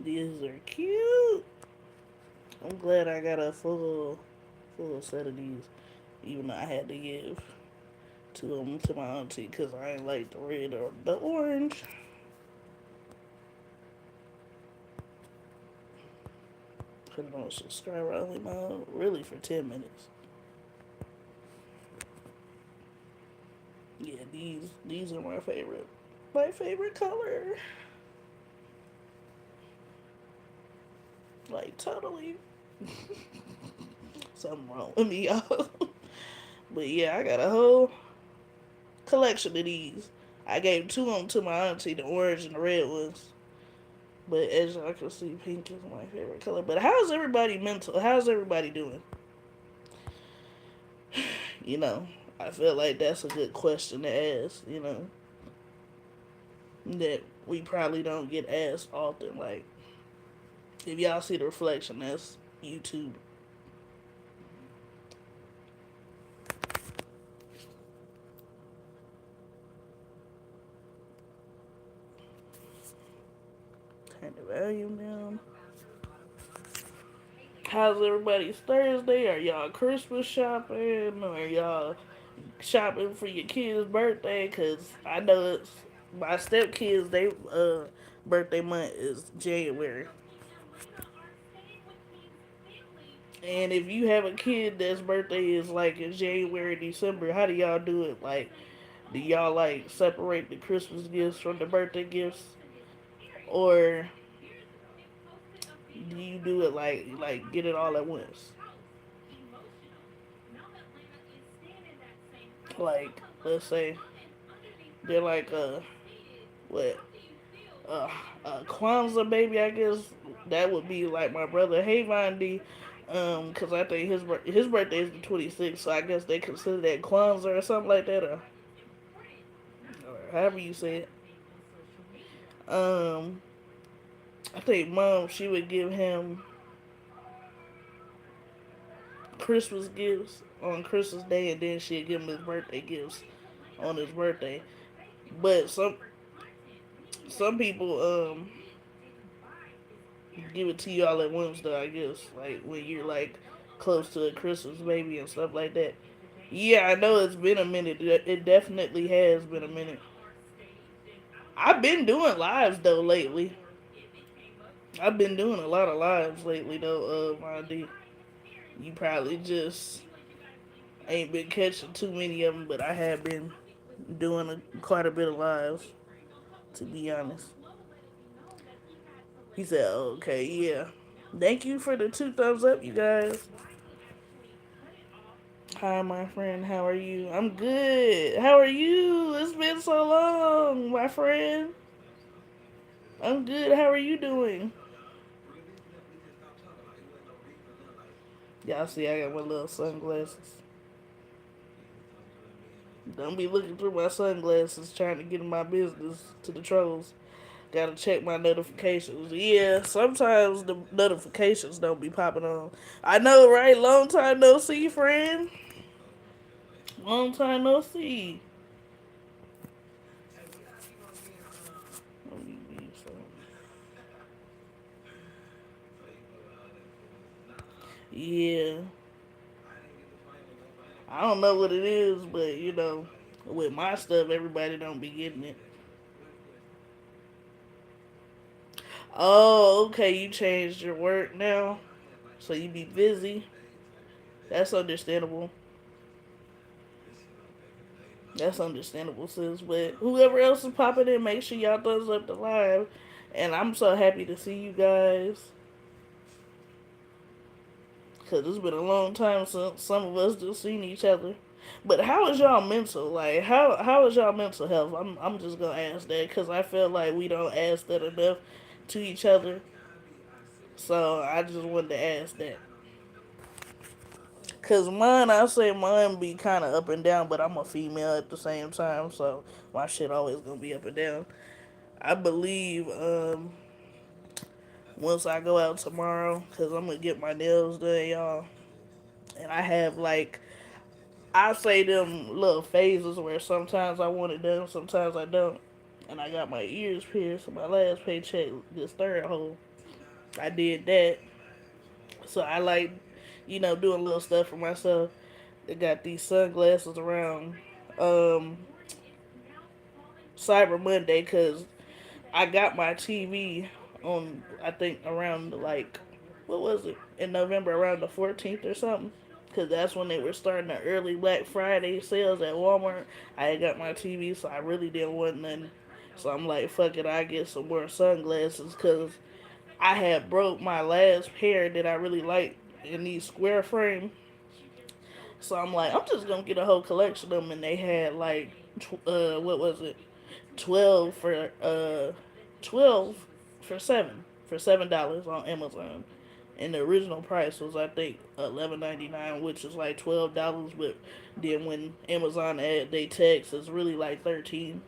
These are cute. I'm glad I got a full set of these, even though I had to give two of them to my auntie because I ain't like the red or the orange. Put it on subscriber only mode, really for 10 minutes. Yeah, these are my favorite. My favorite color. Like totally. Something wrong with me, y'all. But yeah, I got a whole collection of these. I gave two of them to my auntie, the orange and the red ones. But as y'all can see, pink is my favorite color. But how's everybody mental? How's everybody doing? You know, I feel like that's a good question to ask, that we probably don't get asked often. Like, if y'all see the reflection, that's YouTube. Turn the volume down. How's everybody's Thursday? Are y'all Christmas shopping? Or y'all shopping for your kid's birthday? Because I know it's my stepkids, they birthday month is January. And if you have a kid that's birthday is like in January, December, how do y'all do it? Like, do y'all like separate the Christmas gifts from the birthday gifts, or do you do it like get it all at once? Like, let's say they're like what Kwanzaa baby, I guess that would be like my brother Havon D. Cause I think his birthday is the 26th, so I guess they consider that Kwanzaa or something like that, or however you say it. Um, I think mom she would give him Christmas gifts on Christmas Day, and then she'd give him his birthday gifts on his birthday. But some people give it to you all at once though. I guess like when you're like close to a Christmas baby and stuff like that. Yeah, I know it's been a minute. It definitely has been a minute. I've been doing lives though lately. I've been doing a lot of lives lately though. My D, you probably just ain't been catching too many of them, but I have been doing quite a bit of lives. To be honest, he said, oh, "Okay, yeah." Thank you for the two thumbs up, you guys. Hi, my friend. How are you? I'm good. How are you? It's been so long, my friend. I'm good. How are you doing? Y'all see, I got my little sunglasses. Don't be looking through my sunglasses trying to get in my business to the trolls. Gotta check my notifications. Yeah, sometimes the notifications don't be popping on. I know, right? Long time no see, friend. Long time no see. Yeah. I don't know what it is, but with my stuff, everybody don't be getting it. Oh, okay. You changed your work now, so you be busy. That's understandable. That's understandable, sis. But whoever else is popping in, make sure y'all thumbs up the live. And I'm so happy to see you guys. Because it's been a long time since some of us just seen each other. But how is y'all mental? Like, how is y'all mental health? I'm just going to ask that because I feel like we don't ask that enough to each other. So I just wanted to ask that. Cause I say mine be kind of up and down, but I'm a female at the same time, so my shit always gonna be up and down. I believe once I go out tomorrow, cause I'm gonna get my nails done, y'all, and I have like I say them little phases where sometimes I want it done, sometimes I don't, and I got my ears pierced. So my last paycheck, this third hole. I did that. So I like, doing little stuff for myself. They got these sunglasses around um, Cyber Monday because I got my TV on, I think, around like, what was it? In November, around the 14th or something. Because that's when they were starting the early Black Friday sales at Walmart. I had got my TV, so I really didn't want nothing. So I'm like, fuck it, I get some more sunglasses because I had broke my last pair that I really liked in these square frame. So I'm like, I'm just gonna get a whole collection of them, and they had like, what was it, 12 for 12 for $7 on Amazon, and the original price was I think 11.99, which is like $12. But then when Amazon add they tax, it's really like 13.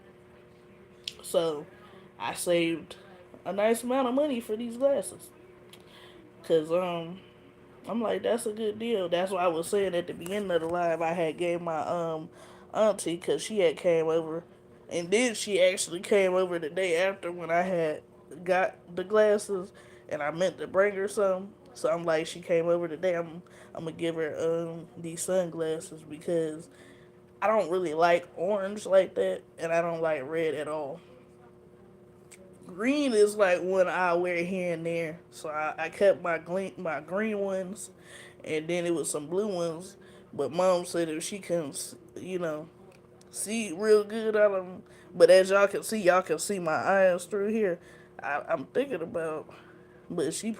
So I saved a nice amount of money for these glasses, cause I'm like, that's a good deal. That's why I was saying at the beginning of the live I had gave my auntie, because she had came over, and then she actually came over the day after when I had got the glasses, and I meant to bring her some. So I'm like, she came over today. I'm gonna give her these sunglasses because I don't really like orange like that, and I don't like red at all. Green is like one I wear here and there, so I kept my green ones, and then it was some blue ones. But mom said if she can, see real good out of them. But as y'all can see my eyes through here. I'm thinking about, but she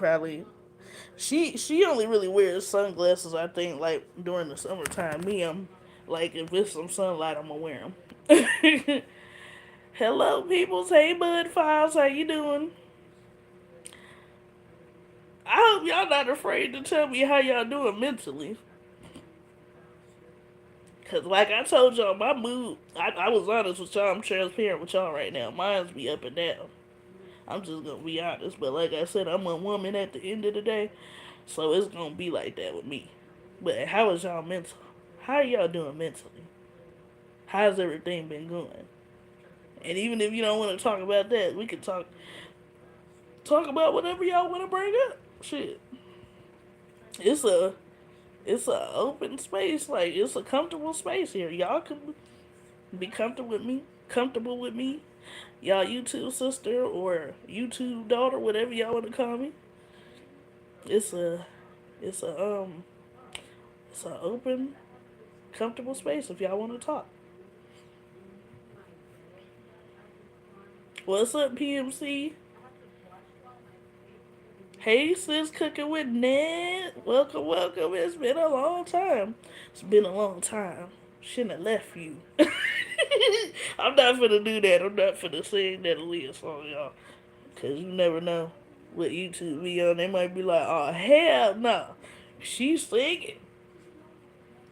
only really wears sunglasses. I think like during the summertime. Me, I'm like if it's some sunlight, I'm gonna wear them. Hello, peoples. Hey, Bud Files. How you doing? I hope y'all not afraid to tell me how y'all doing mentally. Cause like I told y'all, my mood. I was honest with y'all. I'm transparent with y'all right now. Mine's be up and down. I'm just gonna be honest. But like I said, I'm a woman at the end of the day, so it's gonna be like that with me. But how is y'all mental? How are y'all doing mentally? How's everything been going? And even if you don't want to talk about that, we can talk about whatever y'all want to bring up. Shit, it's a open space. Like it's a comfortable space here. Y'all can be comfortable with me. Y'all YouTube sister or YouTube daughter, whatever y'all want to call me. It's a it's a it's a open, comfortable space if y'all want to talk. What's up, PMC? Hey, sis, cooking with Ned. Welcome, welcome. It's been a long time. It's been a long time. Shouldn't have left you. I'm not finna do that. I'm not finna sing that Aaliyah song, y'all. Because you never know what YouTube be on. They might be like, oh, hell no. She's singing.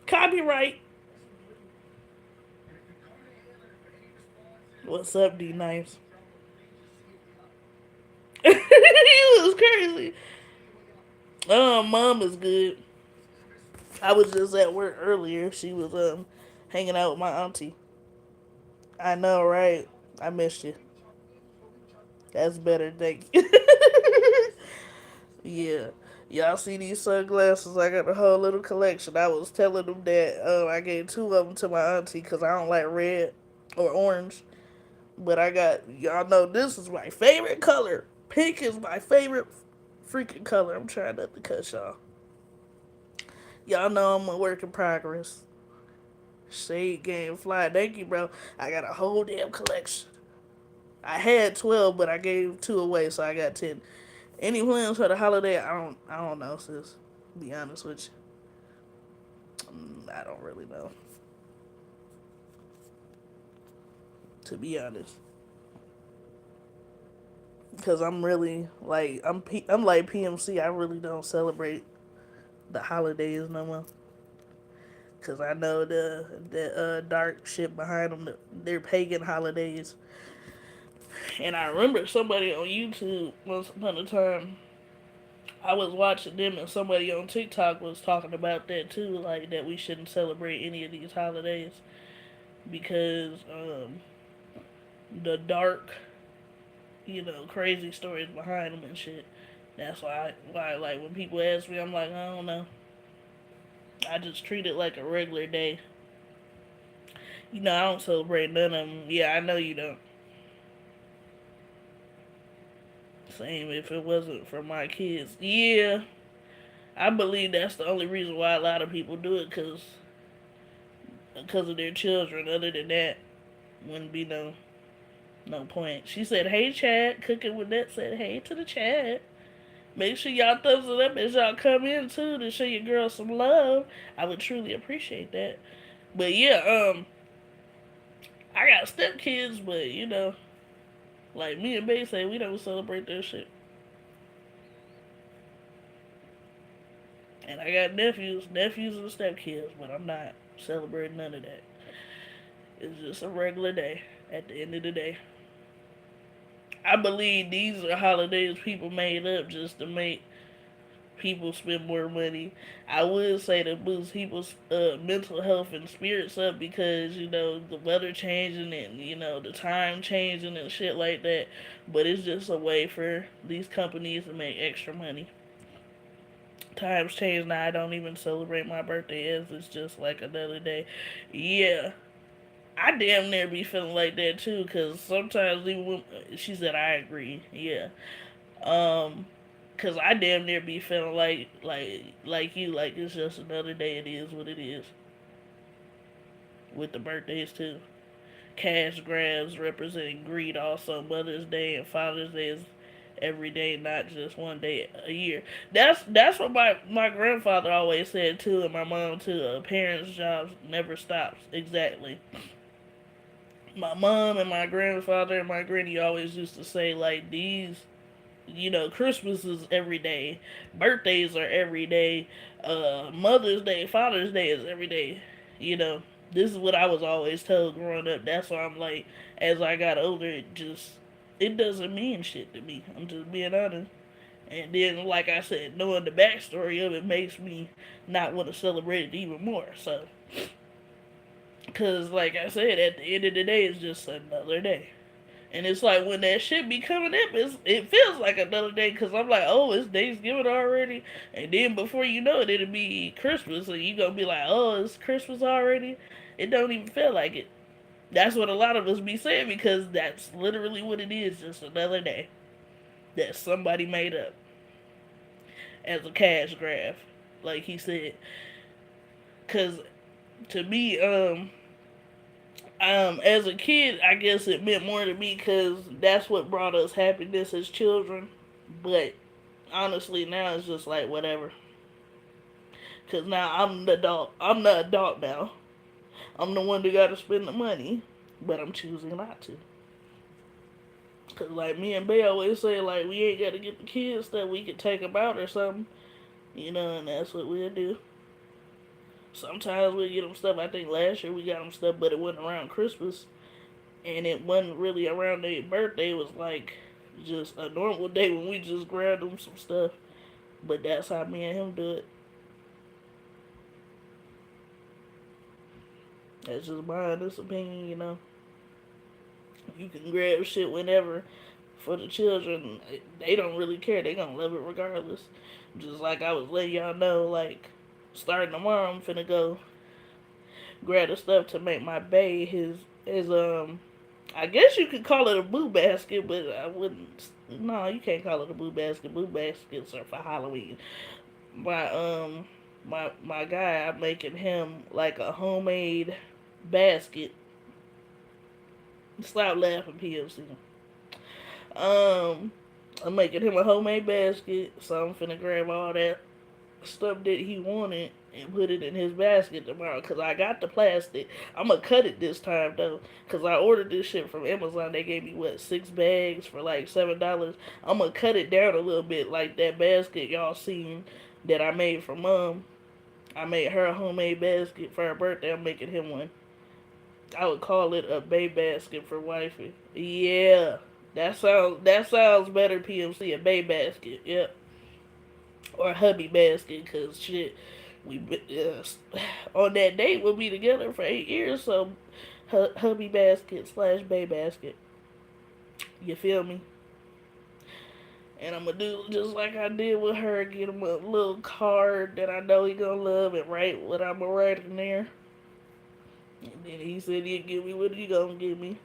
Copyright. What's up, D Nice? It was crazy. Mom is good. I was just at work earlier. She was hanging out with my auntie. I know, right? I missed you. That's better, thank you. Yeah. Y'all see these sunglasses? I got a whole little collection. I was telling them that I gave two of them to my auntie because I don't like red or orange. But I got, y'all know this is my favorite color. Pink is my favorite freaking color. I'm trying not to cuss y'all. Y'all know I'm a work in progress. Shade game fly. Thank you, bro. I got a whole damn collection. I had 12, but I gave two away, so I got 10. Any plans for the holiday? I don't know, sis. Be honest with you. I don't really know. To be honest. Because I'm really, like, I'm like PMC. I really don't celebrate the holidays no more. Because I know the dark shit behind them. They're pagan holidays. And I remember somebody on YouTube once upon a time, I was watching them, and somebody on TikTok was talking about that too, like that we shouldn't celebrate any of these holidays because the dark, crazy stories behind them and shit. That's why like when people ask me, I'm like, I don't know. I just treat it like a regular day. I don't celebrate none of them. Yeah, I know you don't. Same if it wasn't for my kids. Yeah, I believe that's the only reason why a lot of people do it, because of their children. Other than that, wouldn't be no point. She said, "Hey, Chad." Cooking with that said, "Hey to the Chad." Make sure y'all thumbs it up as y'all come in too to show your girl some love. I would truly appreciate that. But yeah, I got stepkids, but like me and Bay say, we don't celebrate that shit. And I got nephews and stepkids, but I'm not celebrating none of that. It's just a regular day at the end of the day. I believe these are holidays people made up just to make people spend more money. I would say to boost people's mental health and spirits up, because the weather changing and the time changing and shit like that. But it's just a way for these companies to make extra money. Times change now. I don't even celebrate my birthday as it's just like another day. Yeah, I damn near be feeling like that too. Cause sometimes even when she said I agree. Yeah. Um, Cause I damn near be feeling like you, like it's just another day. It is what it is. With the birthdays too, cash grabs representing greed. Also, Mother's Day and Father's Day is every day, not just one day a year. That's what my grandfather always said too, and my mom too. A parent's job never stops. Exactly. My mom and my grandfather and my granny always used to say like these. Christmas is every day. Birthdays are every day. Mother's Day, Father's Day is every day. You know, this is what I was always told growing up. That's why I'm like, as I got older, it doesn't mean shit to me. I'm just being honest. And then, like I said, knowing the backstory of it makes me not want to celebrate it even more. So, because, like I said, at the end of the day, it's just another day. And it's like when that shit be coming up, it feels like another day, because I'm like, oh, it's Thanksgiving already. And then before you know it, it'll be Christmas. And you going to be like, oh, it's Christmas already? It don't even feel like it. That's what a lot of us be saying, because that's literally what it is, just another day that somebody made up as a cash grab, like he said. Because to me, as a kid, I guess it meant more to me because that's what brought us happiness as children. But honestly, now it's just like whatever. Because now I'm the adult. I'm the adult now. I'm the one that got to spend the money, but I'm choosing not to. Because like me and Bay always say, like we ain't got to get the kids that we could take them out or something, and that's what we'll do. Sometimes we get them stuff. I think last year we got them stuff, but it wasn't around Christmas, and it wasn't really around their birthday. It was like just a normal day when we just grabbed them some stuff. But that's how me and him do it. That's just my honest opinion. You can grab shit whenever. For the children, they don't really care. They gonna love it regardless. Just like I was letting y'all know, like starting tomorrow, I'm finna go grab the stuff to make my bay his. I guess you could call it a boo basket, but I wouldn't. No, you can't call it a boo basket. Boo baskets are for Halloween. My my guy, I'm making him like a homemade basket. Stop laughing, PFC. Um, I'm making him a homemade basket, so I'm finna grab all that stuff that he wanted and put it in his basket tomorrow. Cause I got the plastic. I'm gonna cut it this time though. Cause I ordered this shit from Amazon. They gave me what 6 bags for like $7. I'm gonna cut it down a little bit, like that basket y'all seen that I made for mom. I made her a homemade basket for her birthday. I'm making him one. I would call it a bay basket for wifey. Yeah, that sounds better. PMC, a bay basket. Yep, or a hubby basket. Cause shit, we on that date we'll be together for 8 years. So hubby basket / bay basket. You feel me? And I'm gonna do just like I did with her, get him a little card that I know he gonna love and write what I'm gonna write in there. And then he said he'd give me what he gonna give me.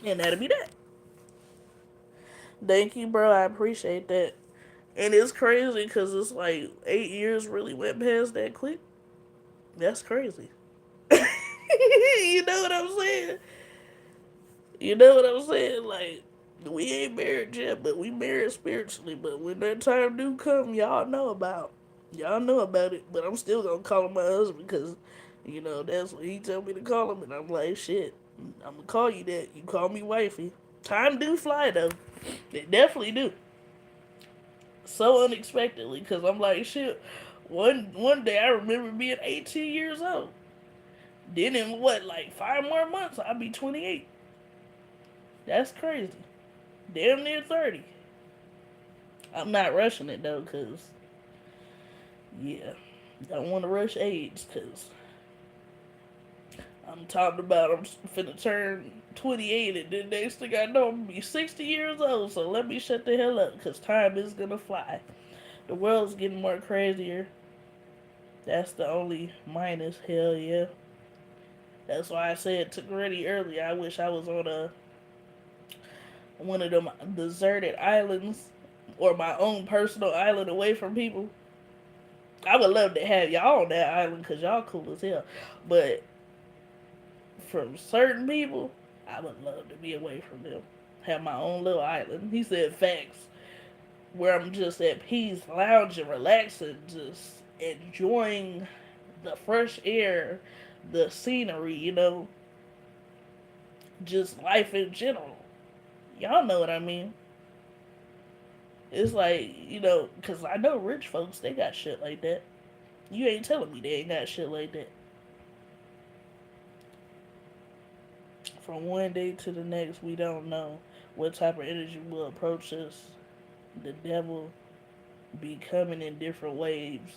And that'll be that. Thank you, bro. I appreciate that. And it's crazy because it's like 8 years really went past that quick. That's crazy. You know what I'm saying? You know what I'm saying? Like, we ain't married yet, but we married spiritually. But when that time do come, y'all know about. Y'all know about it. But I'm still gonna call him my husband because, that's what he told me to call him, and I'm like, shit, I'm gonna call you that. You call me wifey. Time do fly though. They definitely do. So unexpectedly, because I'm like, shit. One day I remember being 18 years old. Then in what, like 5 more months, I'll be 28. That's crazy. Damn near 30. I'm not rushing it though, cause yeah, don't want to rush age, cause I'm talking about I'm finna turn 28, and then next thing I know I'm gonna be 60 years old. So let me shut the hell up, cause time is gonna fly. The world's getting more crazier. That's the only minus. Hell yeah. That's why I said to Granny earlier. I wish I was on a one of them deserted islands or my own personal island away from people. I would love to have y'all on that island because y'all cool as hell. But from certain people, I would love to be away from them. Have my own little island. He said facts. Where I'm just at peace, lounging, relaxing, just enjoying the fresh air, the scenery, just life in general. Y'all know what I mean. It's like, because I know rich folks, they got shit like that. You ain't telling me they ain't got shit like that. From one day to the next, we don't know what type of energy will approach us. The devil be coming in different waves.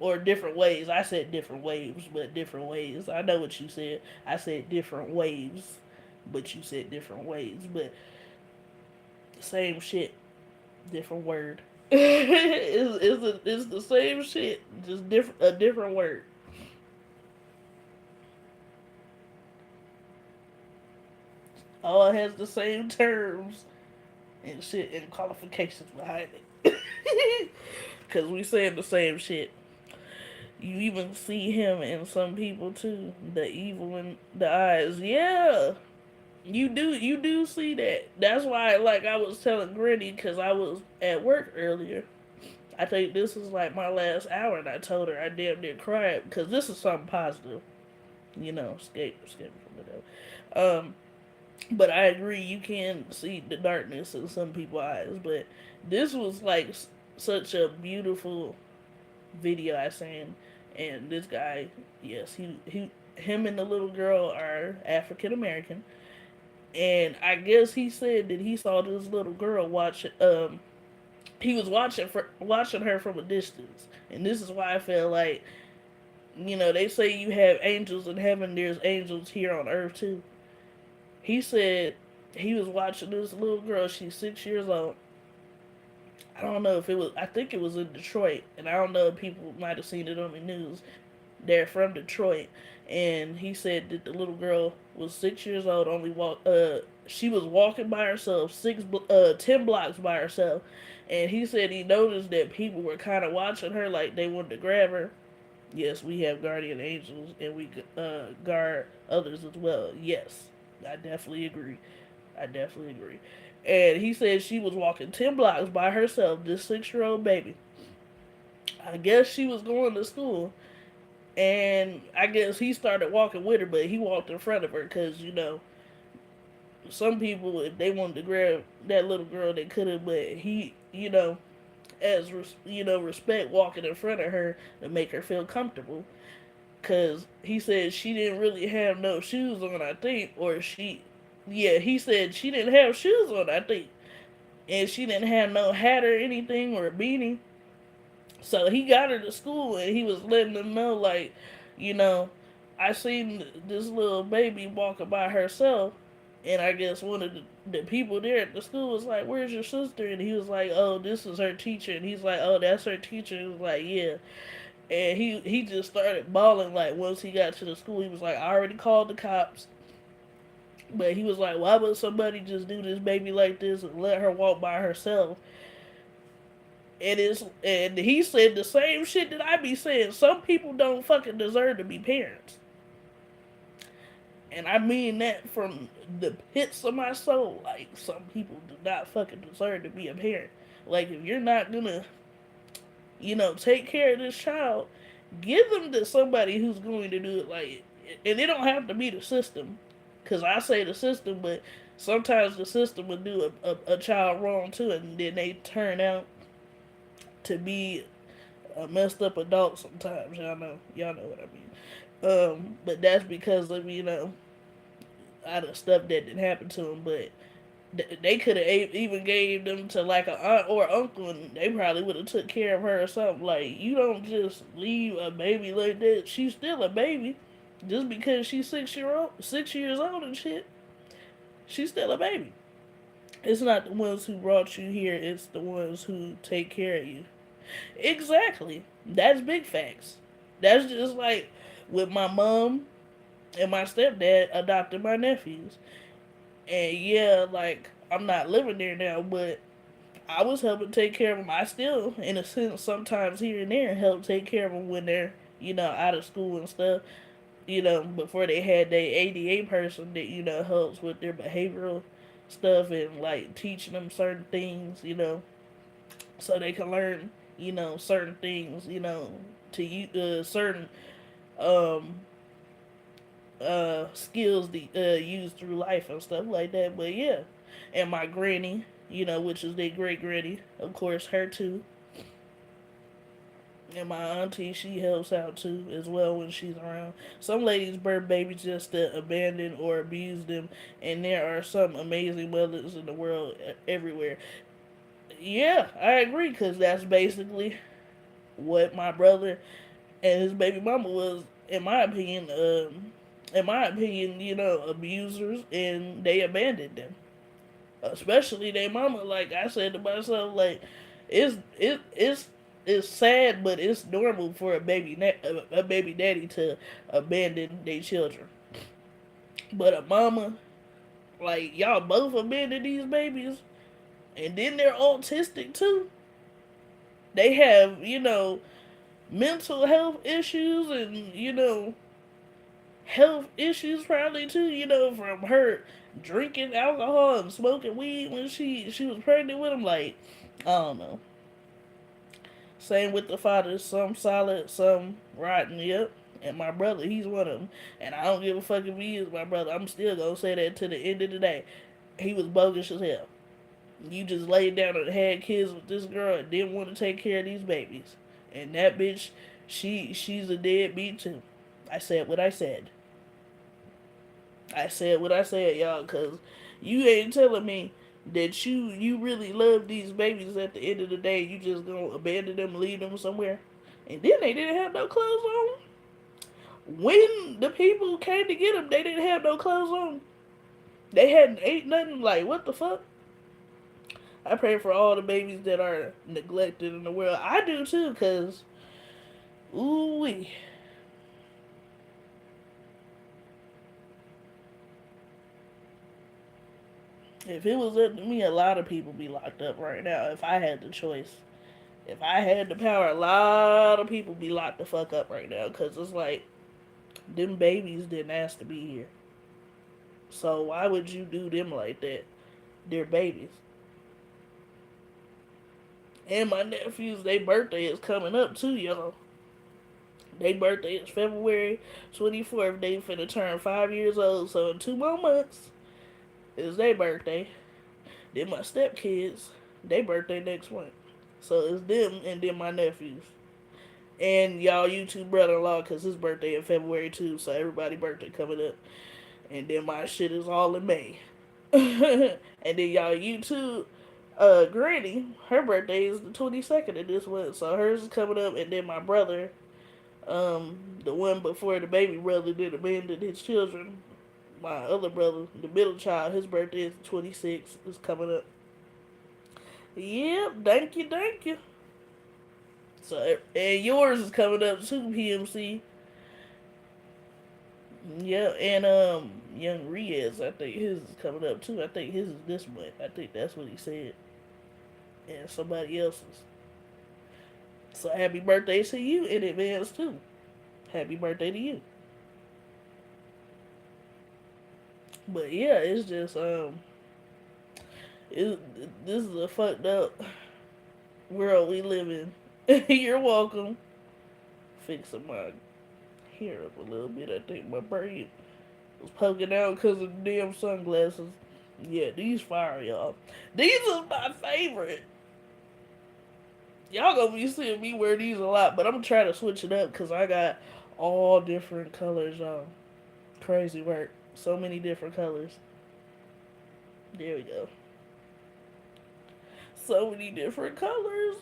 Or different ways. I said different waves, but different ways. I know what you said. I said different waves, but you said different ways. But same shit, different word. It's the same shit, just a different word. All has the same terms and shit and qualifications behind it. Cause we saying the same shit. You even see him in some people too. The evil in the eyes. Yeah. You do see that. That's why, like I was telling Gritty, because I was at work earlier. I think this is like my last hour, and I told her I damn near cried because this is something positive. Escape from the devil. But I agree, you can see the darkness in some people's eyes. But this was like such a beautiful video I seen, and this guy, yes, him and the little girl are African American, and I guess he said that he saw this little girl watch. He was watching her from a distance, and this is why I feel like, they say you have angels in heaven. There's angels here on earth too. He said he was watching this little girl. She's 6 years old. I don't know if it was. I think it was in Detroit, and I don't know if people might have seen it on the news. They're from Detroit, and he said that the little girl was 6 years old. Only she was walking by herself 10 blocks by herself, and he said he noticed that people were kind of watching her like they wanted to grab her. Yes, we have guardian angels, and we guard others as well. Yes, I definitely agree. I definitely agree. And he said she was walking 10 blocks by herself. This 6-year-old baby. I guess she was going to school, and I guess he started walking with her, but he walked in front of her because some people, if they wanted to grab that little girl, they could have, but he, as respect, walking in front of her to make her feel comfortable. Because he said she didn't really have no shoes on, I think, or yeah, he said she didn't have shoes on, I think, and she didn't have no hat or anything or a beanie. So he got her to school, and he was letting them know, like, you know, I seen this little baby walking by herself, And I guess one of the people there at the school was like, "Where's your sister?" And he was like, "Oh, this is her teacher." And he's like, "Oh, that's her teacher." He was like, "Yeah." And he just started bawling. Like once he got to the school, he was like, "I already called the cops." But he was like, "Why would somebody just do this baby like this and let her walk by herself?" And he said the same shit that I be saying. Some people don't fucking deserve to be parents. And I mean that from the pits of my soul. Like, some people do not fucking deserve to be a parent. Like, if you're not gonna, take care of this child, give them to somebody who's going to do it. Like, and it don't have to be the system. Because I say the system, but sometimes the system will do a child wrong too, and then they turn out to be a messed up adult sometimes. Y'all know what I mean. But that's because of out of stuff that didn't happen to them. But they could have even gave them to like an aunt or uncle, and they probably would have took care of her or something. Like, you don't just leave a baby like that. She's still a baby, just because she's 6 years old and shit. She's still a baby. It's not the ones who brought you here. It's the ones who take care of you. Exactly. That's big facts. That's just like with my mom and my stepdad adopted my nephews. And yeah, like, I'm not living there now, but I was helping take care of them. I still, in a sense, sometimes here and there, help take care of them when they're, out of school and stuff. Before they had their ADA person that, helps with their behavioral stuff and, like, teaching them certain things, so they can learn, certain things, to use certain um, skills to use through life and stuff like that. But yeah, and my granny, which is their great granny, of course, her too. And my auntie, she helps out too as well when she's around. Some ladies birth babies just to abandon or abuse them, and there are some amazing mothers in the world everywhere. Yeah, I agree, because that's basically what my brother and his baby mama was, in my opinion. Abusers, and they abandoned them. Especially their mama. Like I said to myself, like, it's sad, but it's normal for a baby daddy to abandon their children. But a mama, like, y'all both abandon these babies, and then they're autistic too. They have mental health issues, and health issues probably too, from her drinking alcohol and smoking weed when she was pregnant with him. Like, I don't know. Same with the father, some solid, some rotten. Yep. And my brother, he's one of them. And I don't give a fuck if he is my brother. I'm still gonna say that to the end of the day. He was bogus as hell. You just laid down and had kids with this girl and didn't want to take care of these babies. And that bitch, she's a deadbeat too. I said what I said. I said what I said, y'all, because you ain't telling me that you really love these babies. At the end of the day, you just gonna abandon them, leave them somewhere. And then they didn't have no clothes on. When the people came to get them, they didn't have no clothes on. They hadn't ate nothing. Like, what the fuck? I pray for all the babies that are neglected in the world. I do too, because, ooh wee. If it was up to me, a lot of people be locked up right now if I had the choice. If I had the power, a lot of people be locked the fuck up right now, because it's like, them babies didn't ask to be here. So why would you do them like that? They're babies. And my nephews, their birthday is coming up too, y'all. Their birthday is February 24th. They finna turn 5 years old. So in 2 more months is their birthday. Then my stepkids, their birthday next month. So it's them and then my nephews. And y'all YouTube brother-in-law, because his birthday in February too. So everybody birthday coming up. And then my shit is all in May. And then y'all YouTube Granny, her birthday is the 22nd of this month. So hers is coming up. And then my brother, the one before the baby brother did abandon his children, my other brother, the middle child, his birthday is 26. It's coming up. Yep, thank you, thank you. So, and yours is coming up too, PMC. Yeah, and young Riaz, I think his is coming up too. I think his is this month. I think that's what he said. And somebody else's. So happy birthday to you in advance too. Happy birthday to you. But yeah, it's just this is a fucked up world we live in. You're welcome. Fixing my hair up a little bit. I think my braid was poking out because of the damn sunglasses. Yeah, these fire, y'all. These is my favorite. Y'all gonna be seeing me wear these a lot, but I'm gonna try to switch it up because I got all different colors, y'all. Crazy work. So many different colors. There we go. So many different colors.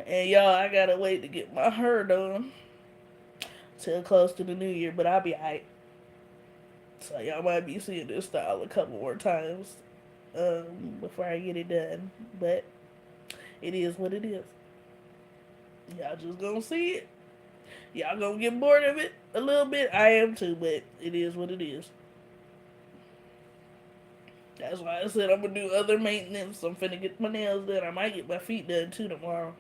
And y'all, I gotta wait to get my hair done till close to the new year, but I'll be alright. So y'all might be seeing this style a couple more times before I get it done. But it is what it is. Y'all just gonna see it. Y'all gonna get bored of it a little bit. I am too, but it is what it is. That's why I said I'm gonna do other maintenance. I'm finna get my nails done. I might get my feet done too tomorrow.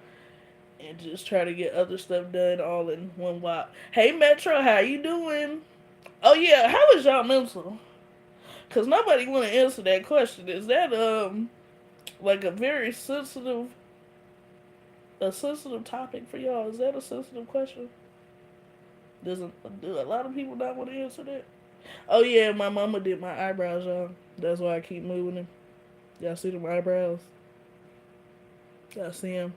And just try to get other stuff done all in one whop. Hey Metro, how you doing? Oh yeah, how is y'all mental? Cause nobody wanna answer that question. Is that like a very sensitive topic for y'all? Is that a sensitive question? Do a lot of people not want to answer that? Oh yeah, my mama did my eyebrows, y'all. That's why I keep moving them. Y'all see them eyebrows? Y'all see them?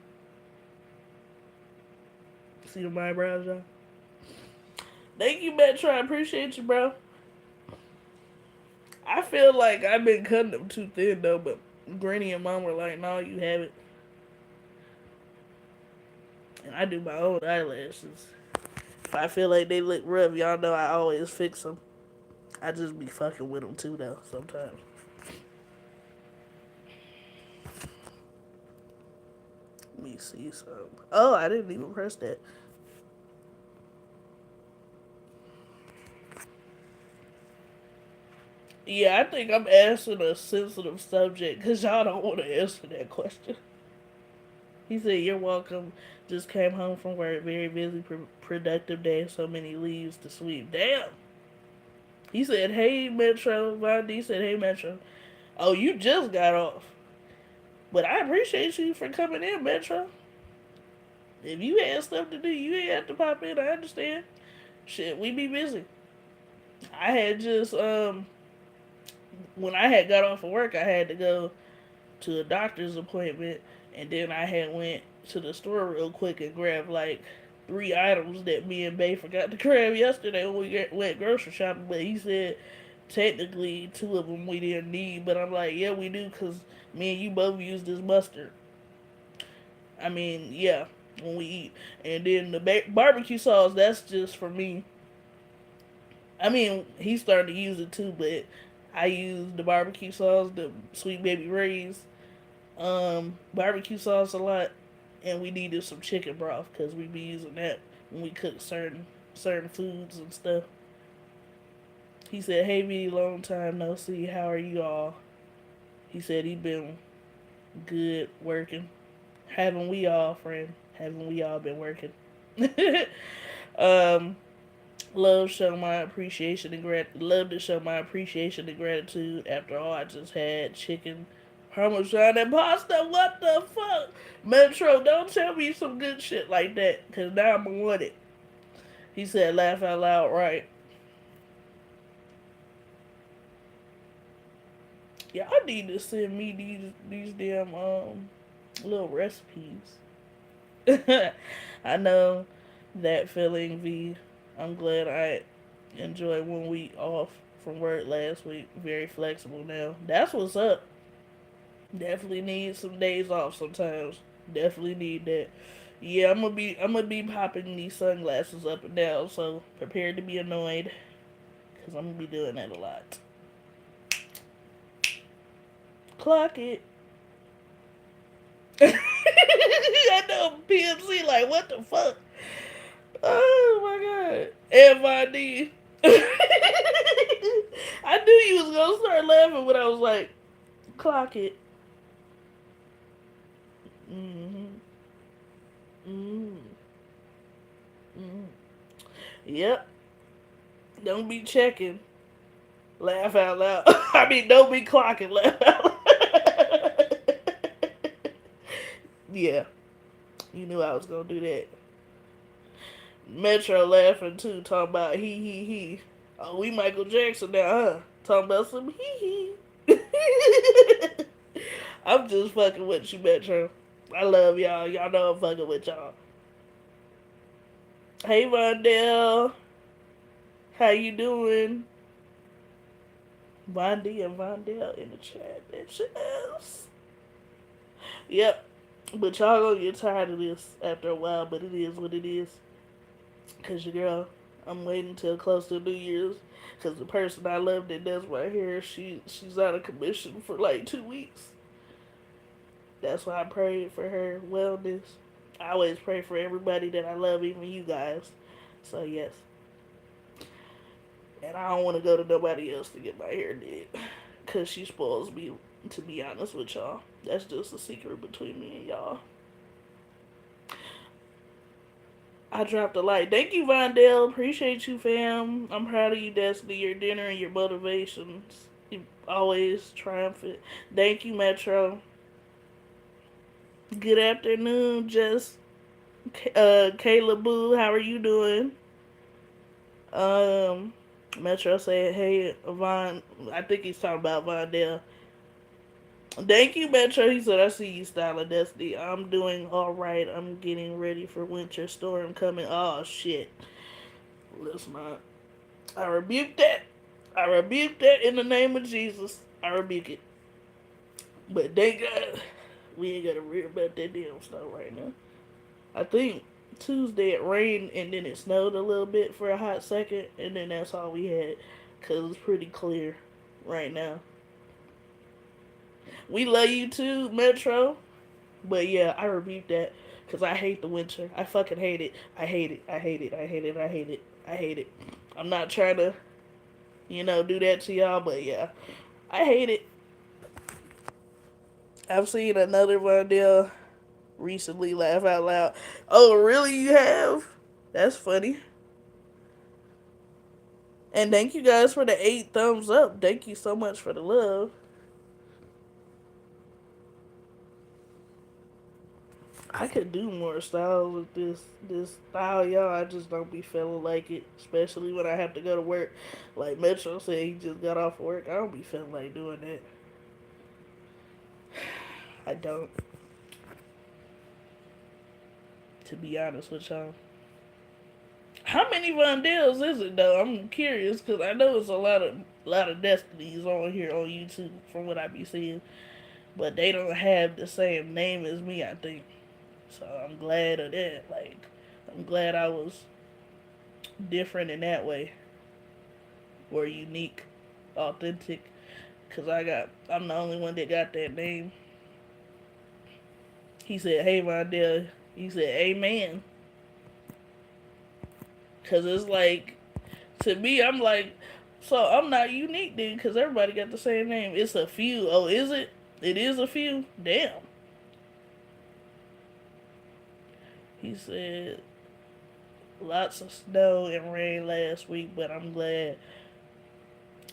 See them eyebrows, y'all? Thank you, Metro. I appreciate you, bro. I feel like I've been cutting them too thin though, but Granny and Mom were like, "No, you haven't." And I do my own eyelashes. If I feel like they look rough, y'all know I always fix them. I just be fucking with them too, though, sometimes. Let me see some. Oh, I didn't even press that. Yeah, I think I'm asking a sensitive subject because y'all don't want to answer that question. He said, "You're welcome. Just came home from work. Very busy, productive day. So many leaves to sweep. Damn." He said, "Hey, Metro." Vondi said, "Hey, Metro." Oh, you just got off. But I appreciate you for coming in, Metro. If you had stuff to do, you ain't have to pop in. I understand. Shit, we be busy. I had just when I had got off of work, I had to go to a doctor's appointment, and then I had went to the store real quick and grabbed like 3 items that me and Bay forgot to grab yesterday when we went grocery shopping. But he said technically two of them we didn't need, but I'm like, yeah, we do because me and you both use this mustard. I mean, yeah, when we eat, and then the barbecue sauce that's just for me. I mean, he started to use it too, but I use the barbecue sauce, the Sweet Baby Ray's barbecue sauce a lot, and we needed some chicken broth because we be using that when we cook certain foods and stuff. He said, "Hey, V, long time no see. How are you all?" He said he been good working. Haven't we all, friend? Haven't we all been working? um, love show my appreciation and love to show my appreciation and gratitude. After all, I just had chicken parmesan and pasta. What the fuck, Metro? Don't tell me some good shit like that, cause now I'm gonna want it. He said, "Laugh out loud, right?" Y'all need to send me these damn little recipes. I know that feeling, V. I'm glad I enjoyed 1 week off from work last week. Very flexible now. That's what's up. Definitely need some days off sometimes. Definitely need that. Yeah, I'm gonna be popping these sunglasses up and down, so prepare to be annoyed. Because I'm going to be doing that a lot. Clock it. I know PMC like, what the fuck? Oh my god. FID. I knew you was gonna start laughing when I was like, clock it. Mm-hmm. Mm-hmm. Mm-hmm. Yep. Don't be checking. Laugh out loud. I mean, don't be clocking. Laugh out loud. Yeah. You knew I was gonna do that. Metro laughing too, talking about he. Oh, we Michael Jackson now, huh? Talking about some he. I'm just fucking with you, Metro. I love y'all. Y'all know I'm fucking with y'all. Hey, Vondell. How you doing? Vondi and Vondell in the chat, bitches. Yep. But y'all gonna get tired of this after a while, but it is what it is. Cause your girl, I'm waiting till close to New Year's. Cause the person I love that does my hair, she's out of commission for like 2 weeks. That's why I prayed for her wellness. I always pray for everybody that I love, even you guys. So yes. And I don't want to go to nobody else to get my hair did. Cause she spoils me, to be honest with y'all. That's just a secret between me and y'all. I dropped a like. Thank you, Vondell. Appreciate you, fam. I'm proud of you, Destiny. Your dinner and your motivations. You always triumphant. Thank you, Metro. Good afternoon, just Kayla Boo. How are you doing? Um, Metro said, "Hey, Von." I think he's talking about Vondell. Thank you, Metro. He said, "I see you, Style of Destiny. I'm doing all right. I'm getting ready for winter storm coming." Oh shit. Let's not. I rebuke that. I rebuke that in the name of Jesus. I rebuke it. But thank God we ain't got to worry about that damn snow right now. I think Tuesday it rained and then it snowed a little bit for a hot second, and then that's all we had because it's pretty clear right now. We love you too, Metro. But yeah, I rebuke that because I hate the winter. I fucking hate it. I hate it. I hate it. I hate it. I hate it. I hate it. I'm not trying to, do that to y'all, but yeah, I hate it. I've seen another one there recently laugh out loud. Oh, really? You have? That's funny. And thank you guys for the 8 thumbs up. Thank you so much for the love. I could do more styles with this style, y'all. I just don't be feeling like it, especially when I have to go to work. Like Metro said, he just got off work. I don't be feeling like doing that. I don't, to be honest with y'all. How many Vondells is it though? I'm curious because I know it's a lot of Destinies on here on YouTube from what I be seeing, but they don't have the same name as me. I think so. I'm glad of that. Like, I'm glad I was different in that way, or unique, authentic. Cause I'm the only one that got that name. He said, "Hey, Vondell." He said, "Amen." Cause it's like, to me, I'm like, so I'm not unique then, cause everybody got the same name. It's a few. Oh, is it? It is a few. Damn. He said, lots of snow and rain last week, but I'm glad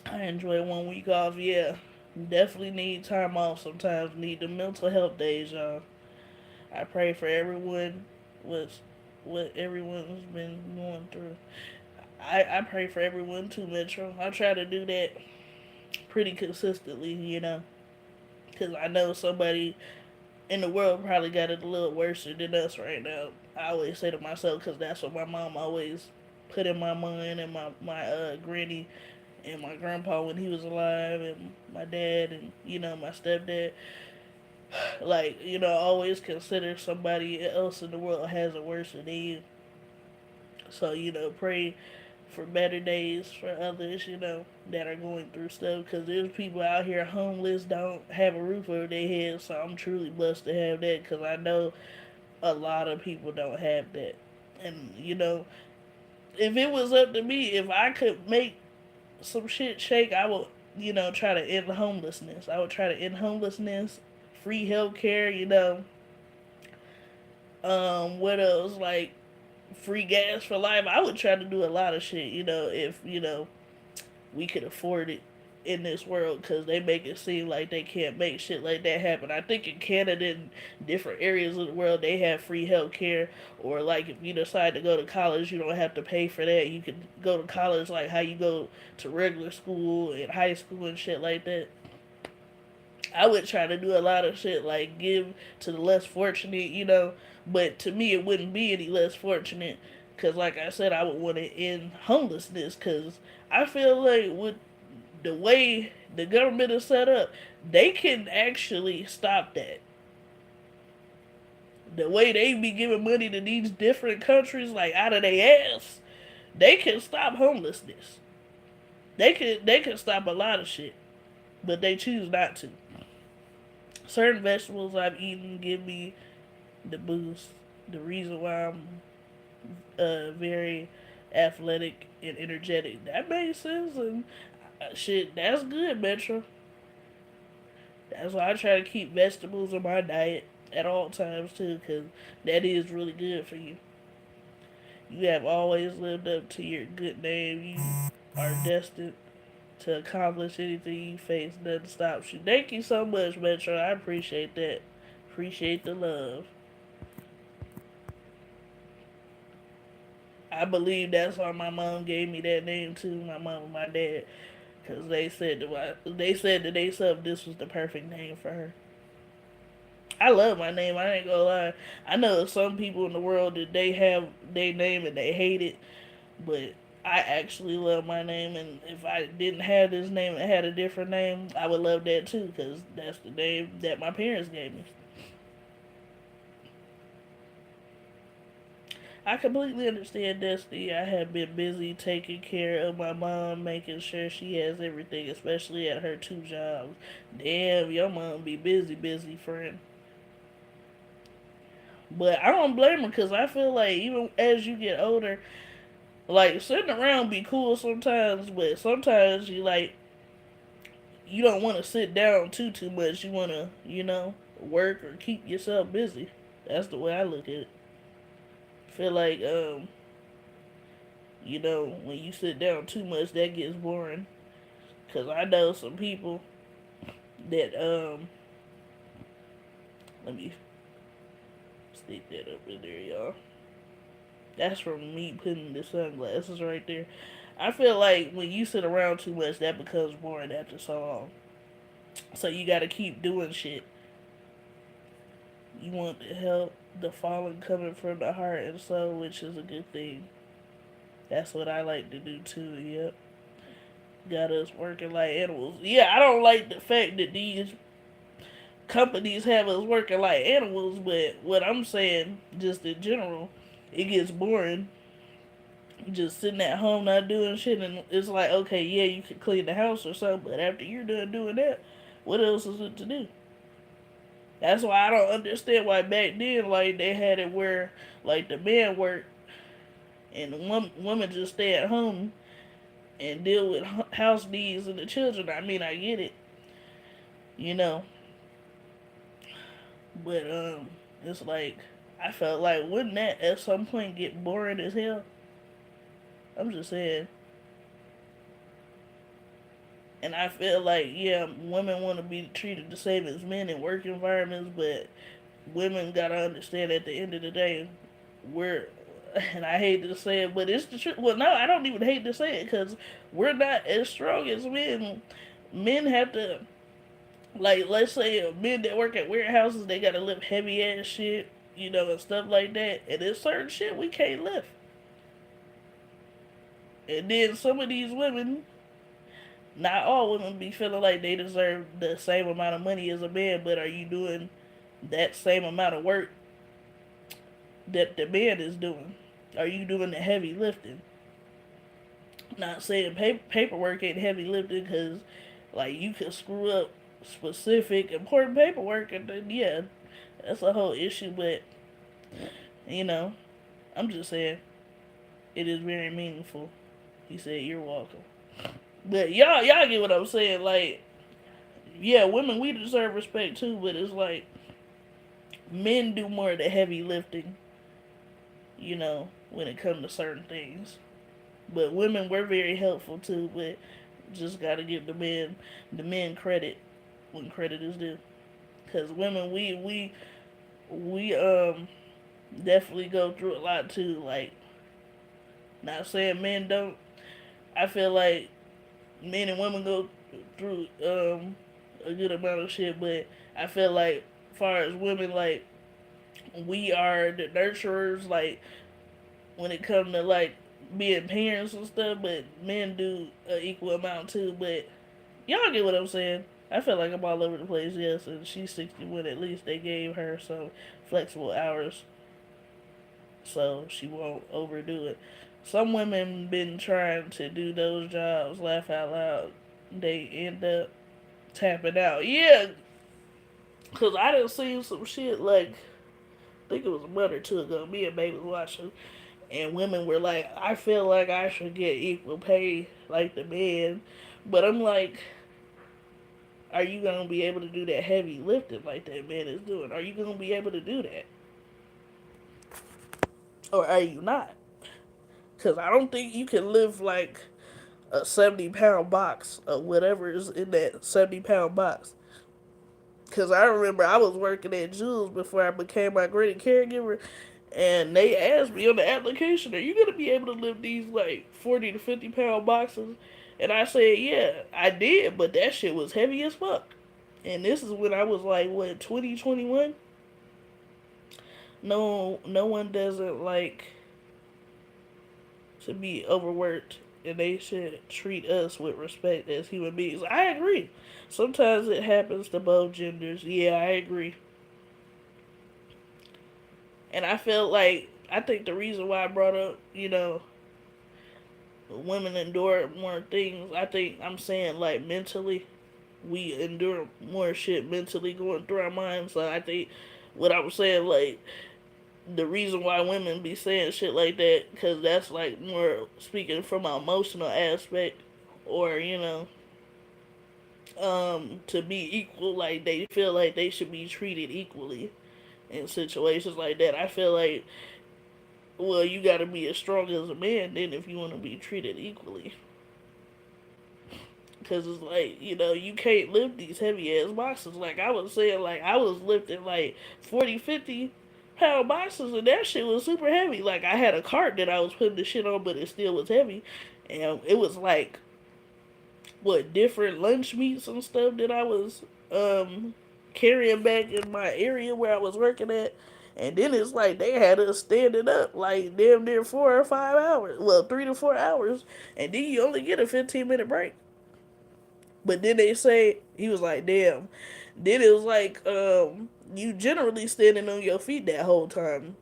I enjoyed 1 week off. Yeah, definitely need time off sometimes. Need the mental health days, y'all. I pray for everyone with what everyone's been going through. I pray for everyone too, Metro. I try to do that pretty consistently. Because I know somebody in the world probably got it a little worse than us right now. I always say to myself, because that's what my mom always put in my mind, and my granny and my grandpa when he was alive, and my dad, and my stepdad. Like, always consider somebody else in the world has it worse than you. So, pray for better days for others, that are going through stuff. Because there's people out here homeless, don't have a roof over their head. So I'm truly blessed to have that because I know a lot of people don't have that. And, if it was up to me, if I could make some shit shake, I would, try to end homelessness. I would try to end homelessness, free healthcare, what else? Like, free gas for life. I would try to do a lot of shit, if, we could afford it in this world because they make it seem like they can't make shit like that happen. I think in Canada and different areas of the world they have free health care, or like if you decide to go to college, you don't have to pay for that. You can go to college like how you go to regular school and high school and shit like that. I would try to do a lot of shit like give to the less fortunate, but to me it wouldn't be any less fortunate because, like I said, I would want to end homelessness because I feel like with the way the government is set up, they can actually stop that. The way they be giving money to these different countries, like out of their ass, they can stop homelessness. They can stop a lot of shit, but they choose not to. Certain vegetables I've eaten give me the boost. The reason why I'm very athletic and energetic. That makes sense, and shit, that's good, Metro. That's why I try to keep vegetables in my diet at all times too, because that is really good for you. You have always lived up to your good name. You are destined to accomplish anything you face. Nothing stops you. Thank you so much, Metro. I appreciate that. Appreciate the love. I believe that's why my mom gave me that name too. My mom and my dad, because they said to themselves this was the perfect name for her. I love my name. I ain't gonna lie. I know some people in the world that they have their name and they hate it, but I actually love my name. And if I didn't have this name and had a different name, I would love that too, because that's the name that my parents gave me. I completely understand Destiny. I have been busy taking care of my mom, making sure she has everything, especially at her two jobs. Damn, your mom be busy, busy, friend. But I don't blame her because I feel like even as you get older, like sitting around be cool sometimes, but sometimes you don't want to sit down too much. You want to work or keep yourself busy. That's the way I look at it. Feel like when you sit down too much, that gets boring. Cause I know some people that let me stick that up in there, y'all. That's from me putting the sunglasses right there. I feel like when you sit around too much, that becomes boring after so long. So you got to keep doing shit. You want to help the fallen coming from the heart and soul, which is a good thing. That's what I like to do too. Yep. Got us working like animals. Yeah, I don't like the fact that these companies have us working like animals, but what I'm saying, just in general, it gets boring. Just sitting at home not doing shit, and it's like, okay, yeah, you could clean the house or something, but after you're done doing that, what else is it to do? That's why I don't understand why back then, like, they had it where, like, the men work and the woman just stay at home and deal with house needs and the children. I mean, I get it, you know, but it's like I felt like wouldn't that at some point get boring as hell? I'm just saying. And I feel like, yeah, women want to be treated the same as men in work environments, but women gotta understand at the end of the day, we're, and I hate to say it, but it's the truth. Well, no, I don't even hate to say it because we're not as strong as men. Men have to, like, let's say men that work at warehouses, they gotta lift heavy ass shit, and stuff like that. And there's certain shit we can't lift. And then some of these women, not all women be feeling like they deserve the same amount of money as a man, but are you doing that same amount of work that the man is doing? Are you doing the heavy lifting? Not saying paperwork ain't heavy lifting, because like you could screw up specific important paperwork, and then yeah, that's a whole issue. But you know, I'm just saying it is very meaningful. He said, "You're welcome." But y'all get what I'm saying. Like, yeah, women, we deserve respect too, but it's like men do more of the heavy lifting, when it comes to certain things. But women were very helpful too, but just gotta give the men credit when credit is due. Cause women, we definitely go through a lot too. Like, not saying men don't. I feel like men and women go through a good amount of shit, but I feel like, as far as women, like, we are the nurturers, like, when it comes to like being parents and stuff, but men do an equal amount too. But y'all get what I'm saying. I feel like I'm all over the place, yes, and she's 61. At least they gave her some flexible hours so she won't overdo it. Some women been trying to do those jobs, laugh out loud. They end up tapping out. Yeah, because I done seen some shit like, I think it was a month or two ago, me and Baby was watching, and women were like, I feel like I should get equal pay like the men. But I'm like, are you gonna be able to do that heavy lifting like that man is doing? Are you gonna be able to do that, or are you not? Because I don't think you can lift like a 70-pound box or whatever is in that 70-pound box. Because I remember I was working at Jules before I became my granny caregiver, and they asked me on the application, "Are you gonna be able to lift these like 40 to 50 pound boxes?" And I said, "Yeah, I did, but that shit was heavy as fuck." And this is when I was like, what, 2021? No, no one doesn't like to be overworked, and they should treat us with respect as human beings. I agree. Sometimes it happens to both genders. Yeah, I agree. And I felt like, I think the reason why I brought up, women endure more things, I think I'm saying like mentally, we endure more shit mentally going through our minds. So I think what I was saying, like, the reason why women be saying shit like that, because that's like more speaking from an emotional aspect, or to be equal, like they feel like they should be treated equally in situations like that. I feel like, well, you got to be as strong as a man then if you want to be treated equally. Because it's like, you can't lift these heavy ass boxes. Like I was saying, like I was lifting like 40, 50 pound boxes, and that shit was super heavy. Like I had a cart that I was putting the shit on, but it still was heavy. And it was like, what, different lunch meats and stuff that I was carrying back in my area where I was working at. And then it's like they had us standing up like damn near 4 or 5 hours. Well, 3 to 4 hours. And then you only get a 15-minute break. But then they say, he was like, damn. Then it was like, you generally standing on your feet that whole time.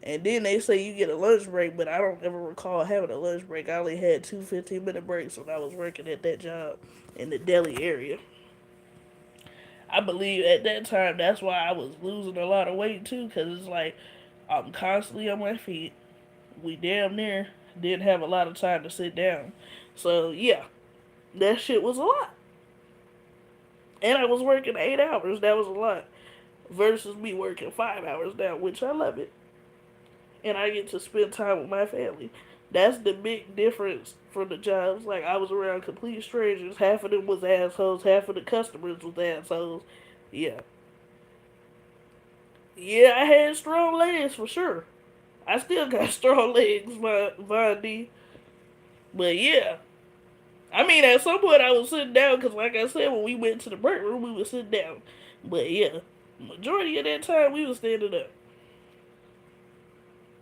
And then they say you get a lunch break, but I don't ever recall having a lunch break. I only had two 15-minute breaks when I was working at that job in the Delhi area. I believe at that time that's why I was losing a lot of weight too, because it's like I'm constantly on my feet. We damn near didn't have a lot of time to sit down. So yeah, that shit was a lot. And I was working 8 hours. That was a lot. Versus me working 5 hours now, which I love it. And I get to spend time with my family. That's the big difference from the jobs. Like, I was around complete strangers. Half of them was assholes. Half of the customers was assholes. Yeah. Yeah, I had strong legs for sure. I still got strong legs, Von D. But yeah. I mean, at some point I was sitting down because, like I said, when we went to the break room, we would sit down. But yeah, majority of that time we was standing up.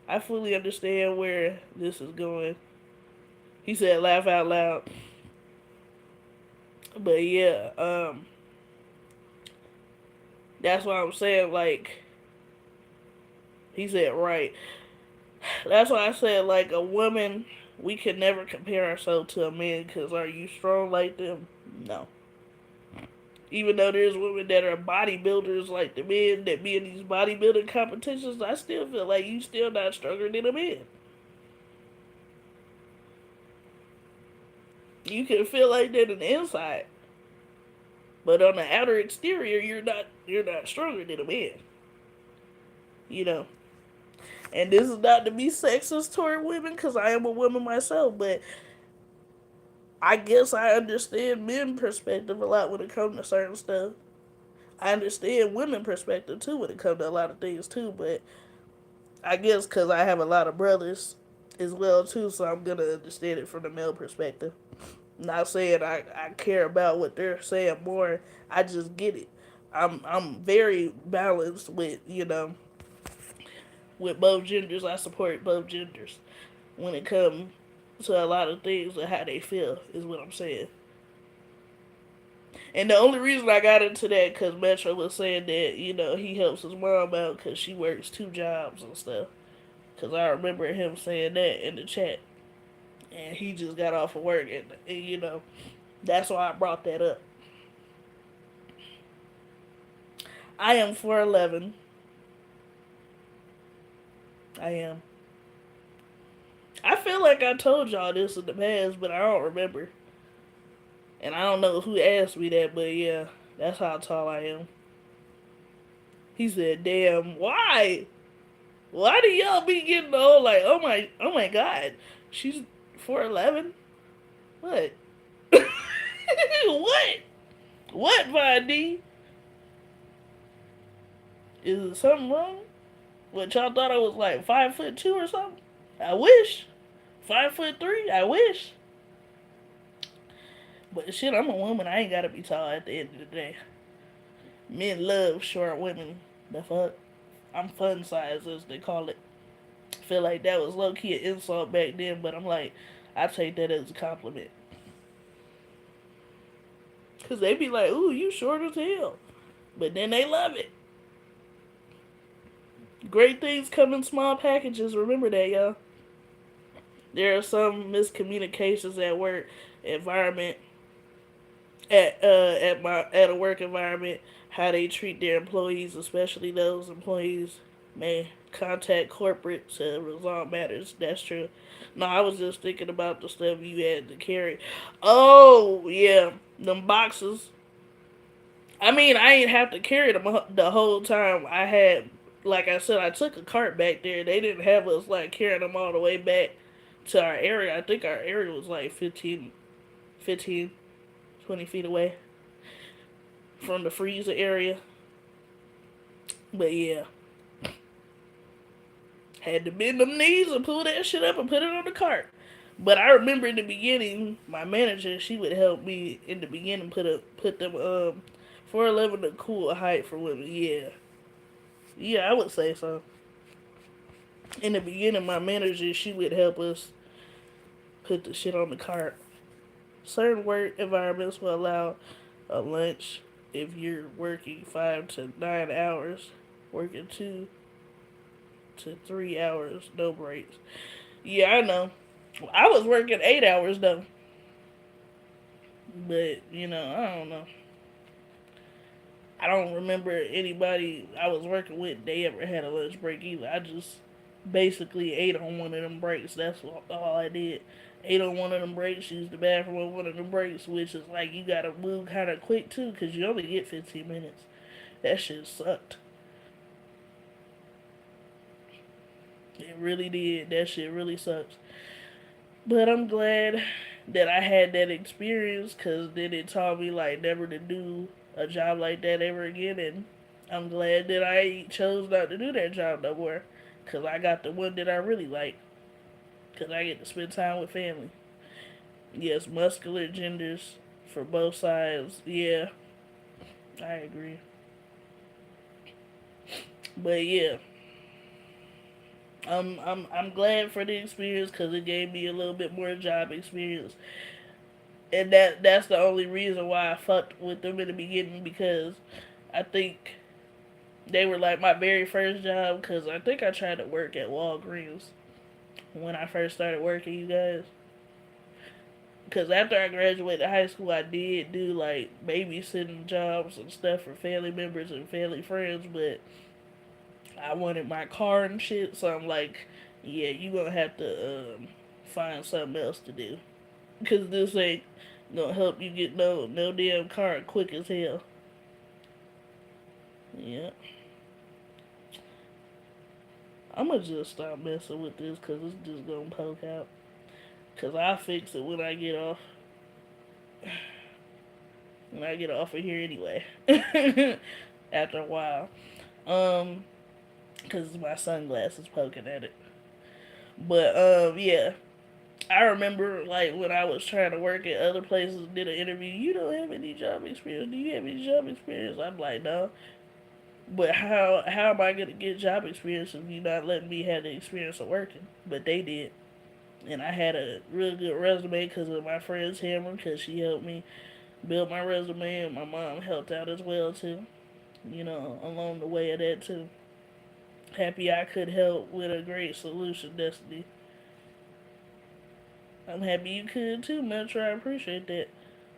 I fully understand where this is going. He said, "Laugh out loud." But yeah, that's what I'm saying. Like he said, right. That's why I said, like, a woman. we can never compare ourselves to a man because are you strong like them? No. Even though there's women that are bodybuilders like the men that be in these bodybuilding competitions, I still feel like you still not stronger than a man. You can feel like that on the inside, but on the outer exterior, you're not stronger than a man. You know. And this is not to be sexist toward women, because I am a woman myself, but I guess I understand men perspective a lot when it comes to certain stuff. I understand women perspective too when it comes to a lot of things too, but I guess because I have a lot of brothers as well too, so I'm gonna understand it from the male perspective. Not saying I care about what they're saying more. I just get it. I'm very balanced with with both genders. I support both genders when it comes to a lot of things and how they feel is what I'm saying. And the only reason I got into that because Metro was saying that he helps his mom out because she works two jobs and stuff. Because I remember him saying that in the chat, and he just got off of work, and that's why I brought that up. I am 4'11". I am. I feel like I told y'all this in the past, but I don't remember. And I don't know who asked me that, but yeah, that's how tall I am. He said, "Damn, why? Why do y'all be getting old? Like, oh my God, she's 4'11". What? What? What, Von D? Is it something wrong? What y'all thought I was like 5'2" or something? I wish. 5'3". I wish. But shit, I'm a woman. I ain't gotta be tall at the end of the day. Men love short women. The fuck? I'm fun size, as they call it. I feel like that was low key an insult back then, but I'm like, I take that as a compliment. Cause they be like, "Ooh, you short as hell," but then they love it. Great things come in small packages. Remember that, y'all. There are some miscommunications at work environment, at a work environment, how they treat their employees, especially those employees may contact corporate to resolve matters. That's true. No, I was just thinking about the stuff you had to carry. Oh yeah, them boxes. I mean, I ain't have to carry them the whole time. I had, like I said, I took a cart back there. They didn't have us like carrying them all the way back to our area. I think our area was like 15, 20 feet away from the freezer area. But yeah, had to bend them knees and pull that shit up and put it on the cart. But I remember in the beginning, my manager, she would help me in the beginning put them 4'11" a cool height for women. Yeah, yeah, I would say so. In the beginning, my manager, she would help us put the shit on the cart. Certain work environments will allow a lunch if you're working 5 to 9 hours, working 2 to 3 hours, no breaks. Yeah, I know. I was working 8 hours though, but I don't know. I don't remember anybody I was working with they ever had a lunch break either. I just basically ate on one of them breaks. That's all I did. Ate on one of them breaks, used the bathroom on one of them breaks, which is like you gotta move kind of quick too, because you only get 15 minutes. That shit sucked. It really did. That shit really sucks. But I'm glad that I had that experience because then it taught me like never to do a job like that ever again. And I'm glad that I chose not to do that job no more because I got the one that I really like because I get to spend time with family. Yes, muscular genders for both sides. Yeah, I agree. But yeah, I'm glad for the experience because it gave me a little bit more job experience, and that's the only reason why I fucked with them in the beginning because I think they were like my very first job because I think I tried to work at Walgreens when I first started working, you guys. Because after I graduated high school, I did do like babysitting jobs and stuff for family members and family friends, but I wanted my car and shit, so I'm like, yeah, you gonna have to find something else to do. Because this ain't gonna help you get no damn car quick as hell. Yeah. I'm gonna just stop messing with this because it's just gonna poke out. Because I'll fix it when I get off. When I get off of here anyway. After a while. Um, because my sunglasses poking at it. But yeah, I remember like when I was trying to work at other places, did an interview. You don't have any job experience. Do you have any job experience? I'm like, no. But how am I gonna get job experience if you not letting me have the experience of working? But they did, and I had a real good resume because of my friend's Hammer, because she helped me build my resume, and my mom helped out as well too. Along the way of that too. Happy I could help with a great solution, Destiny. I'm happy you could too, Metro. I appreciate that.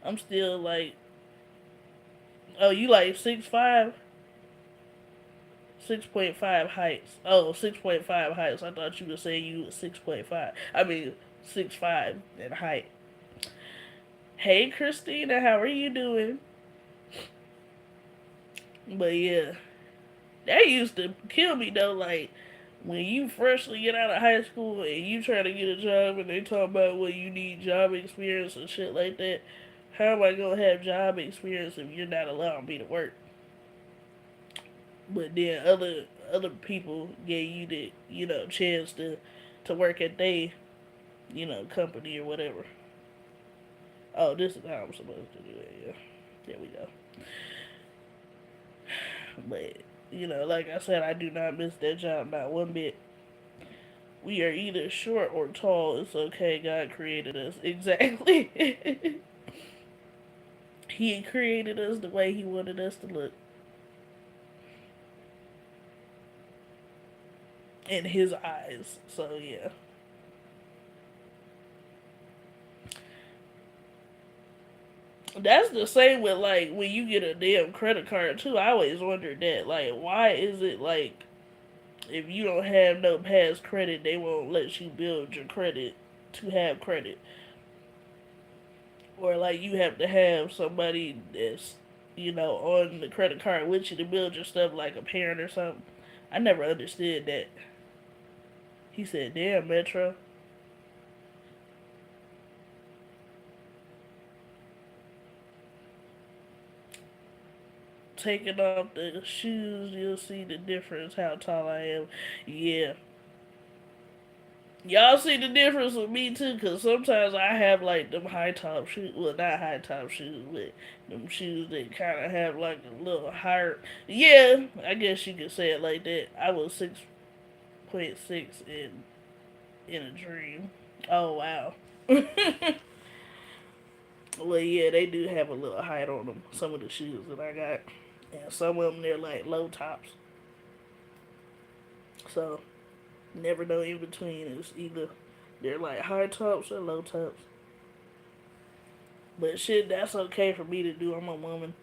I'm still like, oh, you like 6'5"? 6.5 heights. Oh, 6.5 heights. I thought you were saying you were 6.5. I mean, 6'5" in height. Hey, Christina, how are you doing? But yeah, that used to kill me though. Like, when you freshly get out of high school and you try to get a job and they talk about well you need job experience and shit like that. How am I gonna have job experience if you're not allowing me to work? But then other people gave you the chance to work at they company or whatever. Oh, this is how I'm supposed to do it. Yeah, there we go. But like I said, I do not miss that job not one bit. We are either short or tall. It's okay. God created us exactly. He created us the way He wanted us to look in His eyes. So yeah. That's the same with like when you get a damn credit card too. I always wondered that. Like, why is it like if you don't have no past credit, they won't let you build your credit to have credit, or like you have to have somebody that's on the credit card with you to build your stuff, like a parent or something. I never understood that. He said, "Damn, Metro." Taking off the shoes, you'll see the difference. How tall I am. Yeah, y'all see the difference with me too, cause sometimes I have like them high top shoes. Well, not high top shoes, but them shoes that kind of have like a little higher. Yeah, I guess you could say it like that. I was 6.6 in a dream. Oh wow. Well, yeah, they do have a little height on them. Some of the shoes that I got, and some of them they're like low tops. So never know in between. It's either they're like high tops or low tops. But shit, that's okay for me to do. I'm a woman.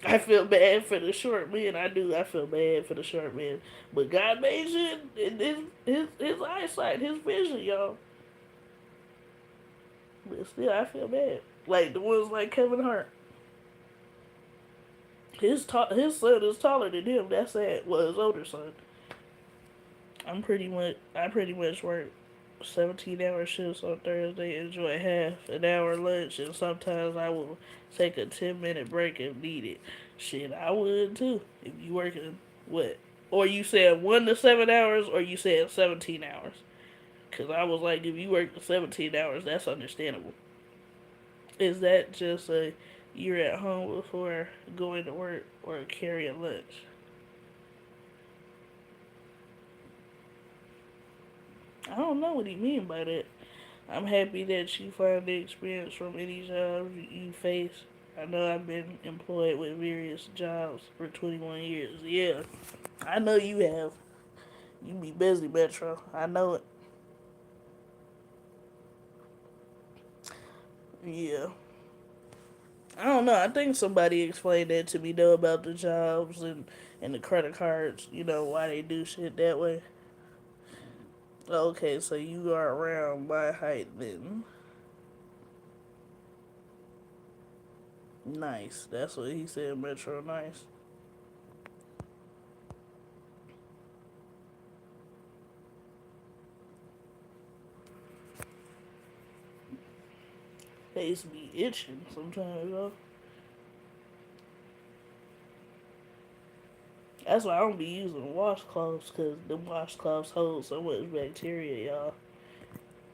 I feel bad for the short men. I do. I feel bad for the short men. But God made you in his eyesight, his vision, y'all. But still, I feel bad. Like the ones like Kevin Hart. His son is taller than him. That's sad. Well, his older son. I pretty much work 17-hour shifts on Thursday, enjoy half an hour lunch, and sometimes I will take a 10-minute break if needed. Shit, I would too. If you working what? Or you said 1 to 7 hours, or you said 17 hours? Because I was like, if you work 17 hours, that's understandable. Is that just a you're at home before going to work or carrying lunch? I don't know what he mean by that. I'm happy that you find the experience from any job you face. I know I've been employed with various jobs for 21 years. Yeah, I know you have. You be busy, Metro. I know it. Yeah. I don't know. I think somebody explained that to me though about the jobs and the credit cards. You know why they do shit that way. Okay, so you are around my height then. Nice. That's what he said. Metro nice. They used to be itching sometimes though. That's why I don't be using washcloths because the washcloths hold so much bacteria, y'all.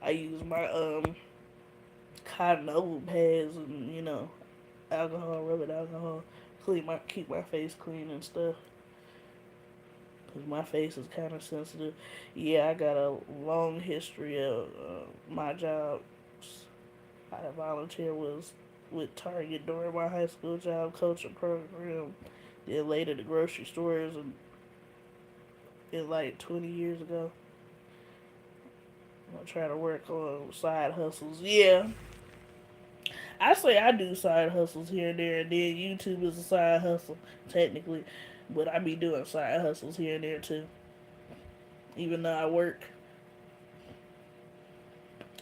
I use my cotton oval pads and alcohol, rubbing alcohol, keep my face clean and stuff. Cause my face is kind of sensitive. Yeah, I got a long history of my jobs. I volunteer was with Target during my high school job coaching program. Then later the grocery stores and like 20 years ago. I try to work on side hustles. Yeah, I say I do side hustles here and there, and then YouTube is a side hustle technically, but I be doing side hustles here and there too. Even though I work,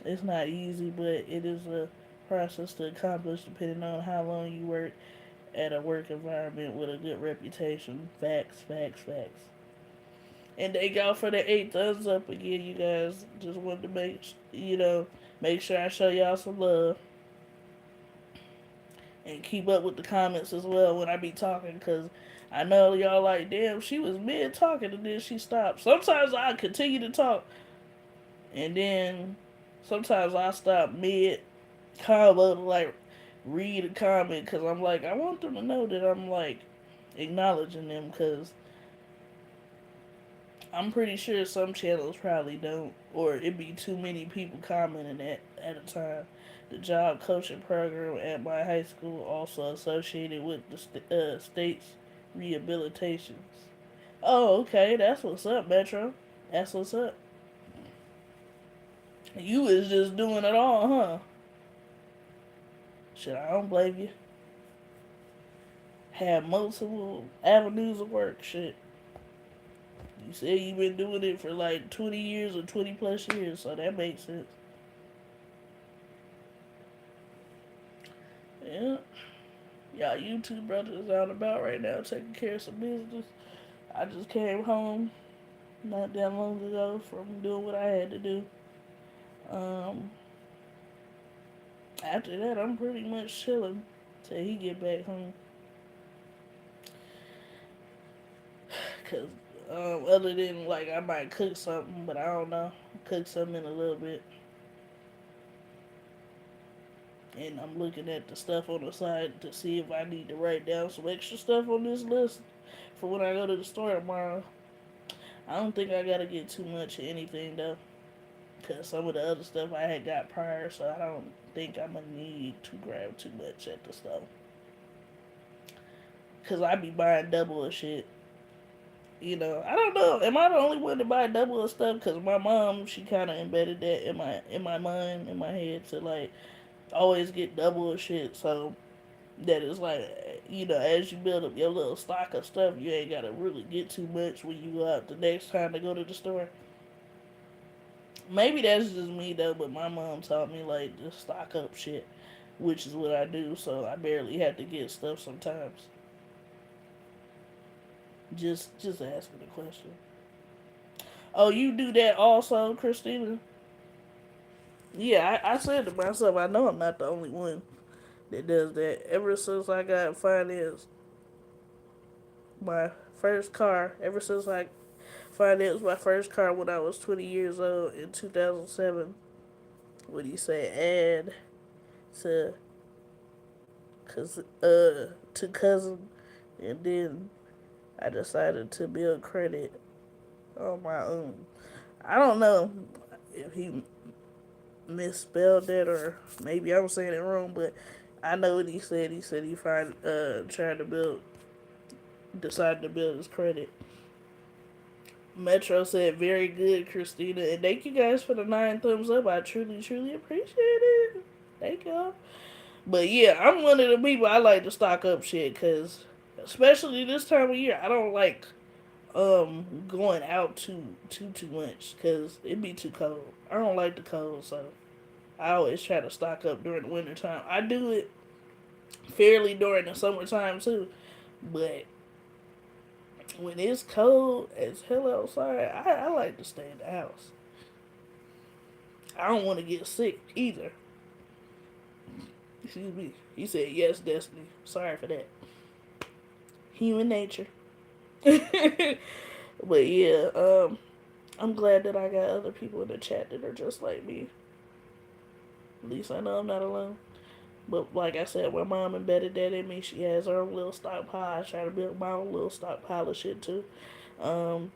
it's not easy, but it is a process to accomplish depending on how long you work at a work environment with a good reputation. Facts, facts, facts. And thank y'all for the 8 thumbs up again, you guys. Just wanted to make sure I show y'all some love and keep up with the comments as well when I be talking, because I know y'all like, damn, she was mid talking and then she stopped. Sometimes I continue to talk and then sometimes I stop mid combo to like read a comment because I'm like, I want them to know that I'm like acknowledging them because I'm pretty sure some channels probably don't, or it'd be too many people commenting at a time. The job coaching program at my high school also associated with the state's rehabilitations. Oh, okay, that's what's up, Metro. That's what's up. You was just doing it all, huh? Shit, I don't blame you. Have multiple avenues of work. Shit, you said you've been doing it for like 20 years or 20 plus years, so that makes sense. Yeah. Y'all YouTube brothers out about right now taking care of some business. I just came home not that long ago from doing what I had to do. Um, After that, I'm pretty much chilling till he get back home. Cause other than like I might cook something, but I don't know. Cook something in a little bit. And I'm looking at the stuff on the side to see if I need to write down some extra stuff on this list for when I go to the store tomorrow. I don't think I gotta get too much of anything though, cause some of the other stuff I had got prior, so I don't think I'm gonna need to grab too much at the store. Cause I be buying double of shit. I don't know. Am I the only one to buy double of stuff? Cause my mom, she kind of embedded that in my mind, in my head, to like always get double of shit. So that is like, as you build up your little stock of stuff, you ain't gotta really get too much when you go out the next time to go to the store. Maybe that's just me though, but my mom taught me like just stock up shit, which is what I do. So I barely have to get stuff sometimes. Just asking the question. Oh, you do that also, Christina? Yeah, I said to myself, I know I'm not the only one that does that. Ever since I got financed my first car, ever since I financed my first car when I was 20 years old in 2007, what do you say? Add to to cousin, and then I decided to build credit on my own. I don't know if he misspelled that or maybe I'm saying it wrong, but I know what he said. He said he trying to decided to build his credit. Metro said very good, Christina, and thank you guys for the 9 thumbs up. I truly, truly appreciate it. Thank y'all. But yeah, I'm one of the people I like to stock up shit because, especially this time of year, I don't like going out too much because it be too cold. I don't like the cold, so I always try to stock up during the winter time. I do it fairly during the summertime too, but when it's cold as hell outside, I like to stay in the house. I don't want to get sick either. Excuse me. He said yes, Destiny. Sorry for that. Human nature. But yeah, I'm glad that I got other people in the chat that are just like me. At least I know I'm not alone. But like I said, my mom embedded that in me. She has her own little stockpile. I try to build my own little stockpile of shit too. Um,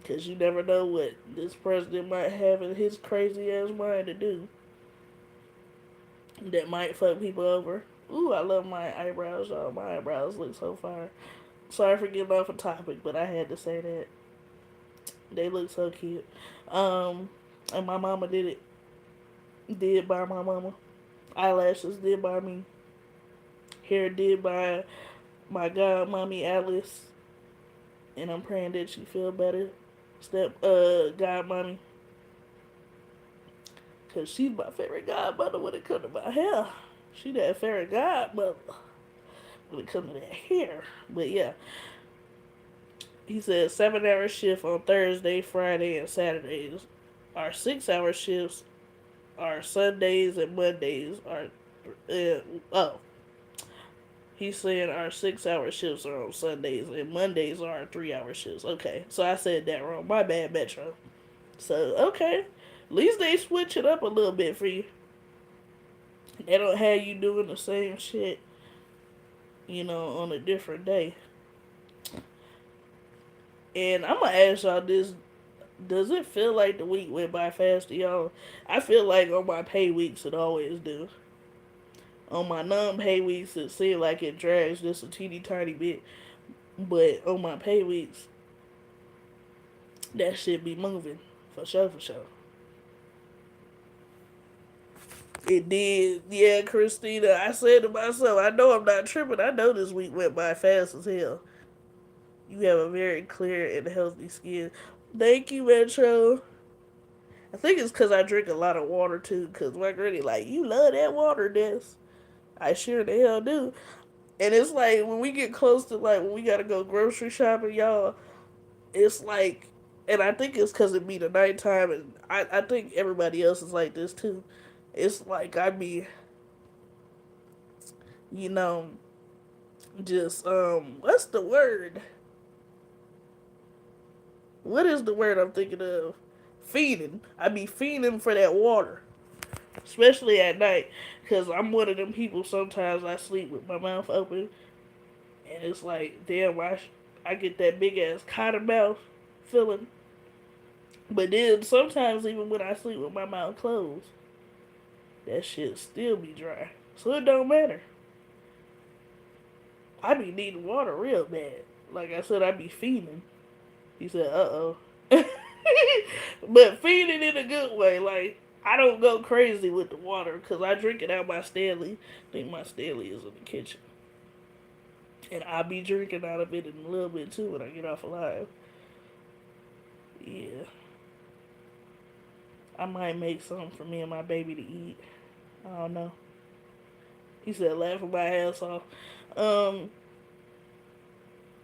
Cause you never know what this president might have in his crazy ass mind to do that might fuck people over. Ooh, I love my eyebrows, y'all. My eyebrows look so fire. Sorry for getting off a topic, but I had to say that. They look so cute. Um, and my mama did it. Did by my mama. Eyelashes did by me. Hair did by my god mommy Alice. And I'm praying that she feel better. God mommy. Cause she's my favorite godmother when it comes to my hair. She that favorite godmother when it comes to that hair. But yeah. He said 7-hour shift on Thursday, Friday, and Saturdays. Our 6-hour shifts are Sundays and Mondays. Oh, he's saying our 6-hour shifts are on Sundays and Mondays are our 3-hour shifts. Okay, so I said that wrong. My bad, Metro. So okay, at least they switch it up a little bit for you. They don't have you doing the same shit, on a different day. And I'm gonna ask y'all this: does it feel like the week went by fast to y'all? I feel like on my pay weeks it always do. On my non-pay weeks it seems like it drags just a teeny tiny bit, but on my pay weeks that shit be moving for sure, for sure. It did, yeah, Christina. I said to myself, I know I'm not tripping. I know this week went by fast as hell. You have a very clear and healthy skin. Thank you, Metro. I think it's because I drink a lot of water too. Because my granny like, you love that water, Des. I sure the hell do. And it's like when we get close to like when we gotta go grocery shopping, y'all. It's like, and I think it's because it be the nighttime, and I think everybody else is like this too. It's like I be, you know, just what's the word? What is the word I'm thinking of? Feeding. I be feeding for that water, especially at night, because I'm one of them people. Sometimes I sleep with my mouth open, and it's like, damn, I get that big ass cotton mouth feeling. But then sometimes even when I sleep with my mouth closed, that shit still be dry. So it don't matter. I be needing water real bad. Like I said, I be feeding. He said, uh oh. But feeding in a good way. Like, I don't go crazy with the water because I drink it out my Stanley. I think my Stanley is in the kitchen. And I be drinking out of it in a little bit too when I get off alive. Yeah. I might make some for me and my baby to eat. I don't know. He said, laughing my ass off. Um,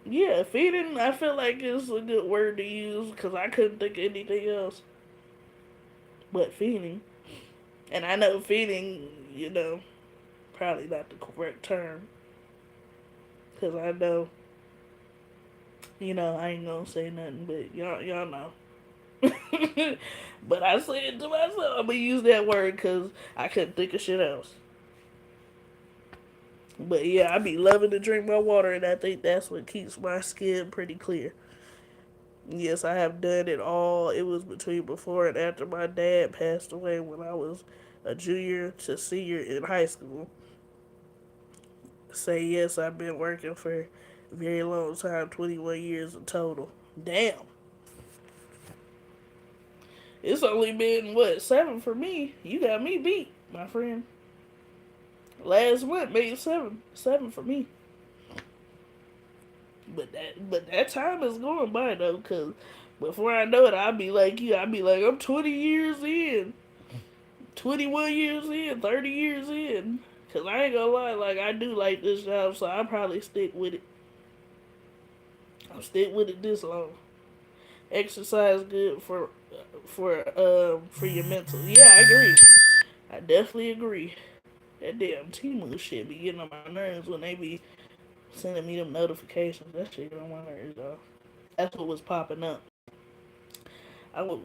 yeah, feeding, I feel like is a good word to use because I couldn't think of anything else but feeding. And I know feeding, probably not the correct term because I know, I ain't gonna say nothing, but y'all know. But I say it to myself. I'm gonna use that word because I couldn't think of shit else. But yeah, I be loving to drink my water, and I think that's what keeps my skin pretty clear. Yes, I have done it all. It was between before and after my dad passed away when I was a junior to senior in high school. Say yes, I've been working for a very long time, 21 years in total. Damn. It's only been, what, 7 for me? You got me beat. My friend, last month made seven for me. But that time is going by though, cause before I know it, I'll be like you. I'll be like, I'm 20 years in, 21 years in, 30 years in. Cause I ain't gonna lie, like I do like this job, so I'll probably stick with it. I'll stick with it this long. Exercise good for your mental. Yeah, I agree. I definitely agree. That damn Timu shit be getting on my nerves when they be sending me them notifications. That shit get on my nerves, though. That's what was popping up. I will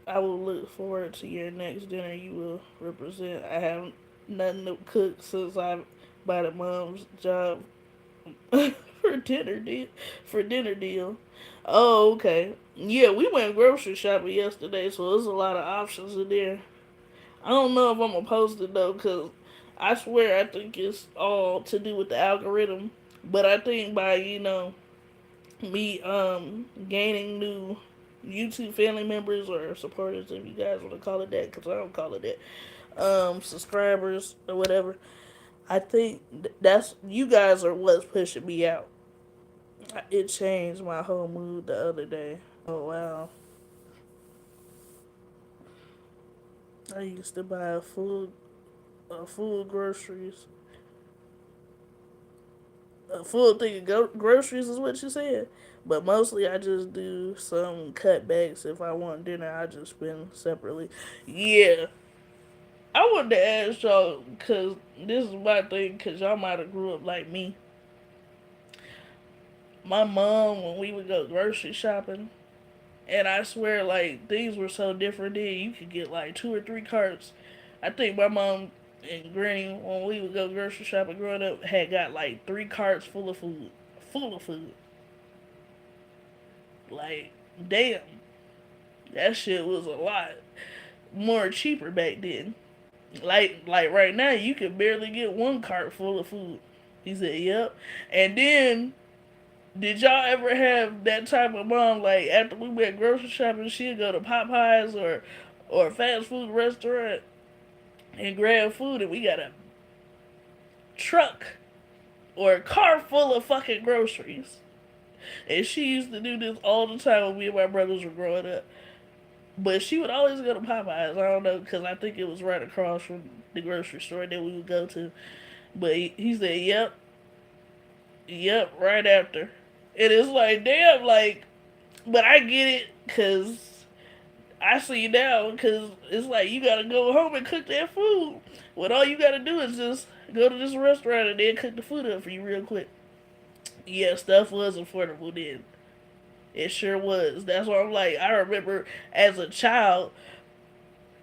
I will look forward to your next dinner you will represent. I have nothing to cook since I bought a mom's job for dinner deal. Oh, okay. Yeah, we went grocery shopping yesterday, so there's a lot of options in there. I don't know if I'm gonna post it though, cause I swear I think it's all to do with the algorithm. But I think by me gaining new YouTube family members or supporters, if you guys want to call it that, because I don't call it that, subscribers or whatever. I think that's you guys are what's pushing me out. It changed my whole mood the other day. Oh wow, I used to buy full groceries, a full thing of groceries is what you said. But mostly I just do some cutbacks. If I want dinner, I just spend separately. Yeah, I wanted to ask y'all because this is my thing. Because y'all might have grew up like me. My mom, when we would go grocery shopping, and I swear, like things were so different then. You could get like 2 or 3 carts. I think my mom and granny, when we would go grocery shopping growing up, had got like 3 carts full of food. Like, damn, that shit was a lot more cheaper back then. Like right now, you can barely get 1 cart full of food. He said, "Yep." And then, did y'all ever have that type of mom? Like after we went grocery shopping, she'd go to Popeyes or a fast food restaurant and grab food, and we got a truck or a car full of fucking groceries. And she used to do this all the time when me and my brothers were growing up. But she would always go to Popeyes. I don't know, because I think it was right across from the grocery store that we would go to. But he said, yep, right after. And it's like, damn, like, but I get it, because I see now, because it's like you got to go home and cook that food. When all you got to do is just go to this restaurant and then cook the food up for you real quick. Yeah, stuff was affordable then. It sure was. That's why I'm like, I remember as a child,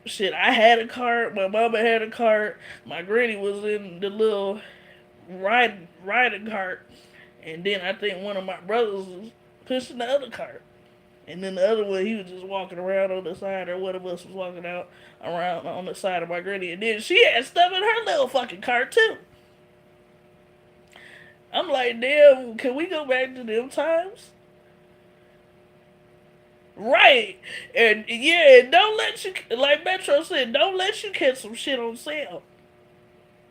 shit, I had a cart, my mama had a cart, my granny was in the little riding cart, and then I think one of my brothers was pushing the other cart. And then the other one, he was just walking around on the side, or one of us was walking out around on the side of my granny. And then she had stuff in her little fucking cart, too. I'm like, damn, can we go back to them times? Right. And yeah, don't let you, like Metro said, don't let you catch some shit on sale.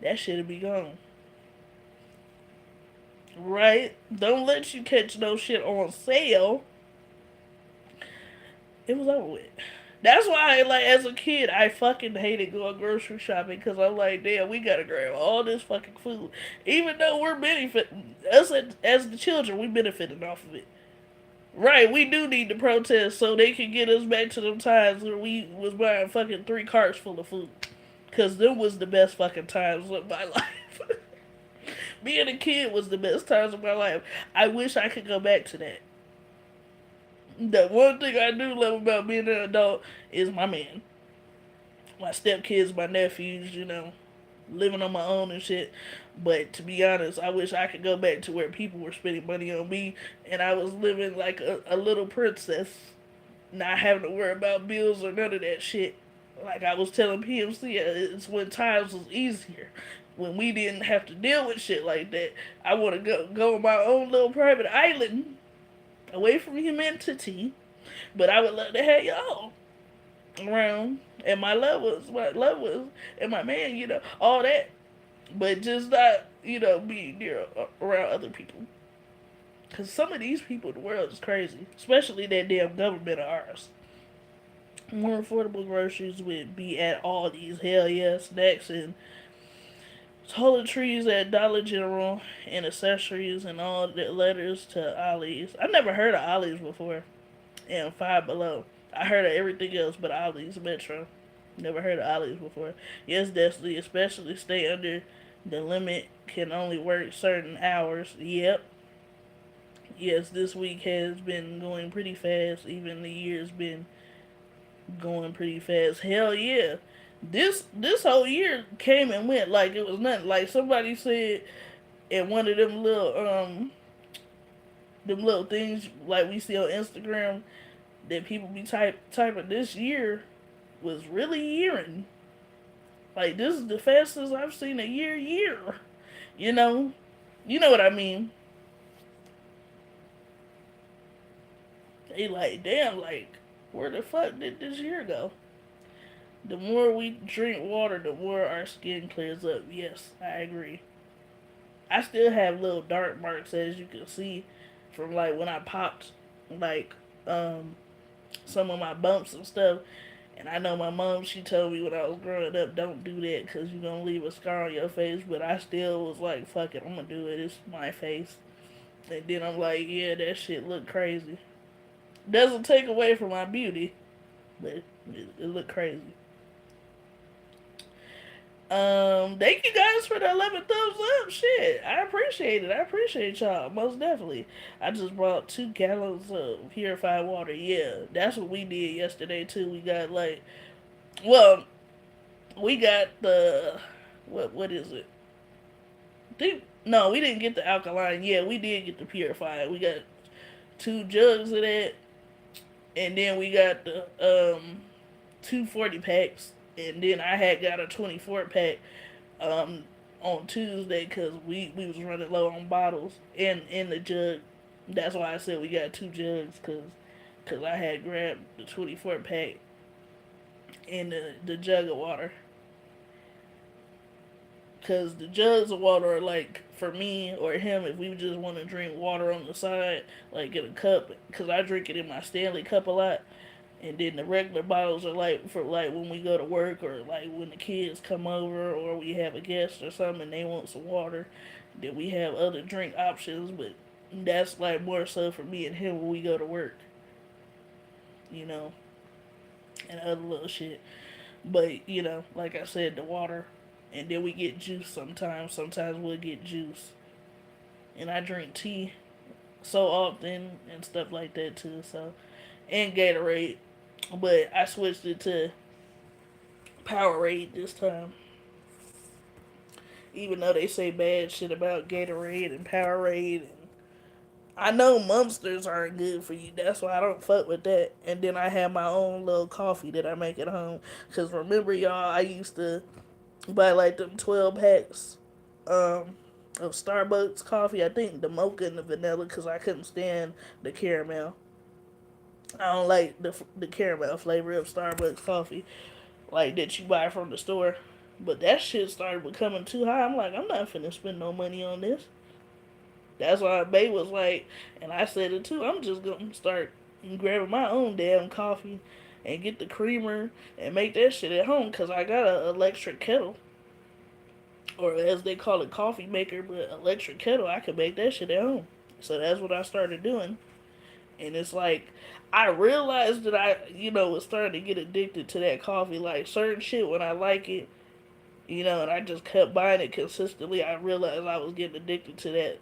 That shit'll be gone. Right? Don't let you catch no shit on sale. It was over with. That's why, like, as a kid, I fucking hated going grocery shopping because I'm like, damn, we gotta grab all this fucking food. Even though we're benefiting, us as the children, we benefiting off of it. Right, we do need to protest so they can get us back to them times where we was buying fucking 3 carts full of food. Cause them was the best fucking times of my life. Being a kid was the best times of my life. I wish I could go back to that. The one thing I do love about being an adult is my man. My stepkids, my nephews, living on my own and shit. But to be honest, I wish I could go back to where people were spending money on me and I was living like a little princess, not having to worry about bills or none of that shit. Like I was telling PMC, it's when times was easier. When we didn't have to deal with shit like that. I want to go on my own little private island, away from humanity. But I would love to have y'all around. and my love was, and my man, all that, but just not, being near around other people. Cause some of these people in the world is crazy, especially that damn government of ours. More affordable groceries would be at all these hell yeah snacks and toiletries at Dollar General and accessories and all the letters to Ollie's. I never heard of Ollie's before. And Five Below. I heard of everything else but Ollie's Metro. Never heard of Ollie's before. Yes, Destiny, especially stay under the limit, can only work certain hours. Yep. Yes, this week has been going pretty fast. Even the year's been going pretty fast. Hell yeah. This whole year came and went like it was nothing. Like somebody said in one of them little things like we see on Instagram that people be typing, this year was really yearing. Like this is the fastest I've seen a year. You know? You know what I mean. They like, damn, like, where the fuck did this year go? The more we drink water, the more our skin clears up. Yes, I agree. I still have little dark marks, as you can see, from like when I popped like um some of my bumps and stuff. And I know my mom, she told me when I was growing up, don't do that because you're going to leave a scar on your face. But I still was like, fuck it, I'm going to do it. It's my face. And then I'm like, yeah, that shit look crazy. Doesn't take away from my beauty, but it look crazy. Thank you guys for the 11 thumbs up. Shit, I appreciate it. I appreciate y'all most definitely. I just brought 2 gallons of purified water. Yeah, that's what we did yesterday too. We got like, well, we got the what is it? No, we didn't get the alkaline. Yeah, we did get the purified. We got 2 jugs of that, and then we got the 240 packs, and then I had got a 24 pack um on Tuesday because we was running low on bottles and in the jug. That's why I said we got 2 jugs because I had grabbed the 24 pack and the jug of water. Because the jugs of water are like for me or him if we just want to drink water on the side, like in a cup. Because I drink it in my Stanley cup a lot. And then the regular bottles are like for like when we go to work or like when the kids come over or we have a guest or something and they want some water. Then we have other drink options, but that's like more so for me and him when we go to work, you know, and other little shit. But like I said, the water, and then we get juice sometimes. Sometimes we'll get juice, and I drink tea so often and stuff like that too. So and Gatorade, but I switched it to Powerade this time. Even though they say bad shit about Gatorade and Powerade, and I know Monsters aren't good for you. That's why I don't fuck with that. And then I have my own little coffee that I make at home. Cause remember, y'all, I used to buy like them 12 packs um, of Starbucks coffee. I think the mocha and the vanilla, cause I couldn't stand the caramel. I don't like the caramel flavor of Starbucks coffee, like that you buy from the store. But that shit started becoming too high. I'm like, I'm not finna spend no money on this. That's why Bay was like, and I said it too. I'm just gonna start grabbing my own damn coffee and get the creamer and make that shit at home. Cause I got an electric kettle, or as they call it, coffee maker, but electric kettle. I can make that shit at home. So that's what I started doing. And it's like I realized that I was starting to get addicted to that coffee. Like certain shit when I like it, and I just kept buying it consistently. I realized I was getting addicted to that.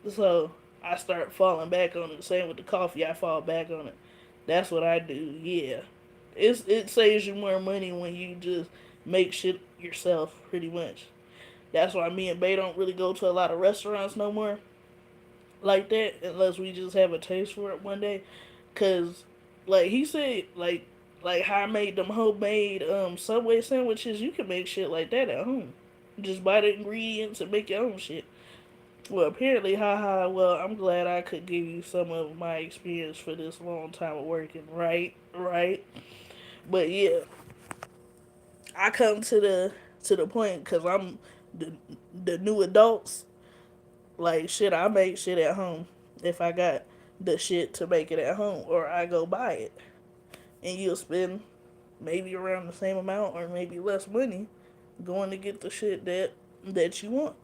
So I start falling back on it. Same with the coffee, I fall back on it. That's what I do. Yeah, it saves you more money when you just make shit yourself, pretty much. That's why me and Bay don't really go to a lot of restaurants no more like that unless we just have a taste for it one day. Cause like he said, like how I made them homemade Subway sandwiches, you can make shit like that at home. Just buy the ingredients and make your own shit. Well, apparently, haha. Well, I'm glad I could give you some of my experience for this long time of working. Right, right. But yeah, I come to the point because I'm the the new adults. Like shit, I make shit at home if I got the shit to make it at home, or I go buy it, and you'll spend maybe around the same amount or maybe less money going to get the shit that you want.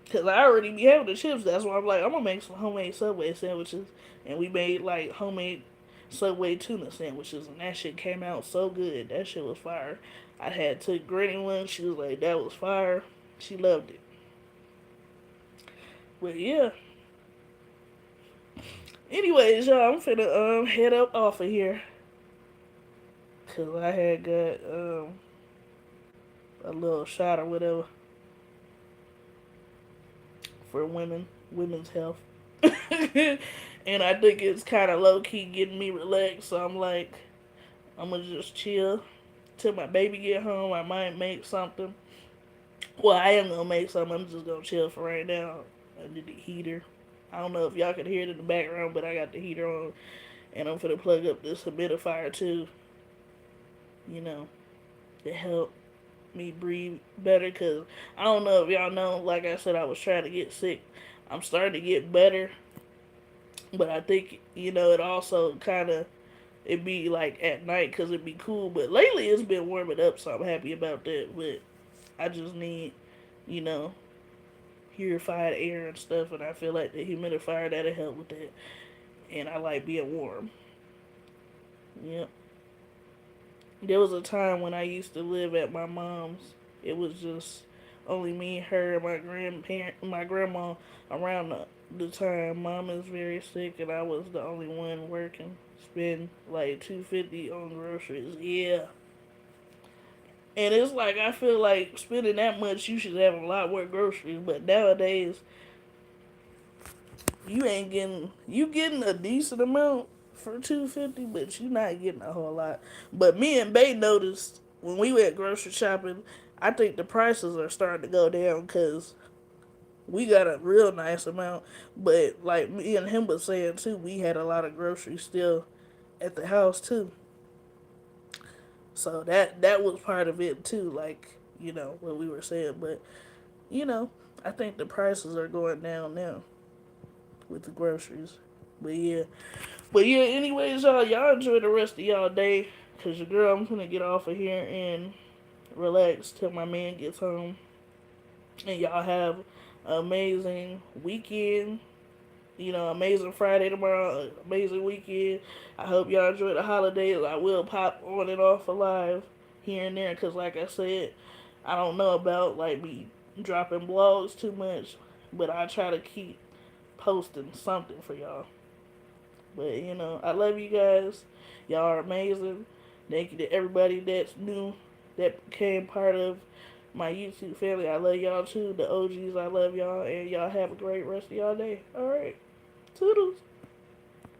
Cause I already be having the chips. That's why I'm like, I'm gonna make some homemade Subway sandwiches, and we made like homemade Subway tuna sandwiches, and that shit came out so good. That shit was fire. I had took Granny one. She was like, that was fire. She loved it. But yeah. Anyways, y'all, I'm finna head up off of here, cause I had got a little shot or whatever for women's health. And I think it's kind of low key getting me relaxed. So I'm like, I'm gonna just chill till my baby get home. I might make something. Well, I am gonna make something. I'm just gonna chill for right now. I need the heater. I don't know if y'all can hear it in the background, but I got the heater on, and I'm gonna plug up this humidifier too. You know, to help me breathe better. Cause I don't know if y'all know. Like I said, I was trying to get sick. I'm starting to get better, but I think it also kind of it be like at night because it'd be cool. But lately it's been warming up, so I'm happy about that. But I just need, you know, purified air and stuff, and I feel like the humidifier that'll help with that. And I like being warm. Yep. There was a time when I used to live at my mom's. It was just only me, her, and my grandma around the time. Mom is very sick, and I was the only one working. Spend like $250 on groceries. Yeah, and it's like I feel like spending that much, you should have a lot more groceries. But nowadays, you getting a decent amount for $250, but you not getting a whole lot. But me and Bay noticed when we went grocery shopping, I think the prices are starting to go down because we got a real nice amount. But like me and him was saying too, we had a lot of groceries still at the house too. So that was part of it too, like what we were saying. But you know, I think the prices are going down now with the groceries. But yeah, Anyways, y'all enjoy the rest of y'all day, cause your girl, I'm gonna get off of here and relax till my man gets home. And y'all have an amazing weekend. Amazing Friday tomorrow, amazing weekend. I hope y'all enjoy the holidays. I will pop on and off alive here and there, cause like I said, I don't know about like me dropping blogs too much, but I try to keep posting something for y'all. But I love you guys. Y'all are amazing. Thank you to everybody that's new, that became part of my YouTube family. I love y'all too. The OGs, I love y'all, and y'all have a great rest of y'all day. All right, toodles.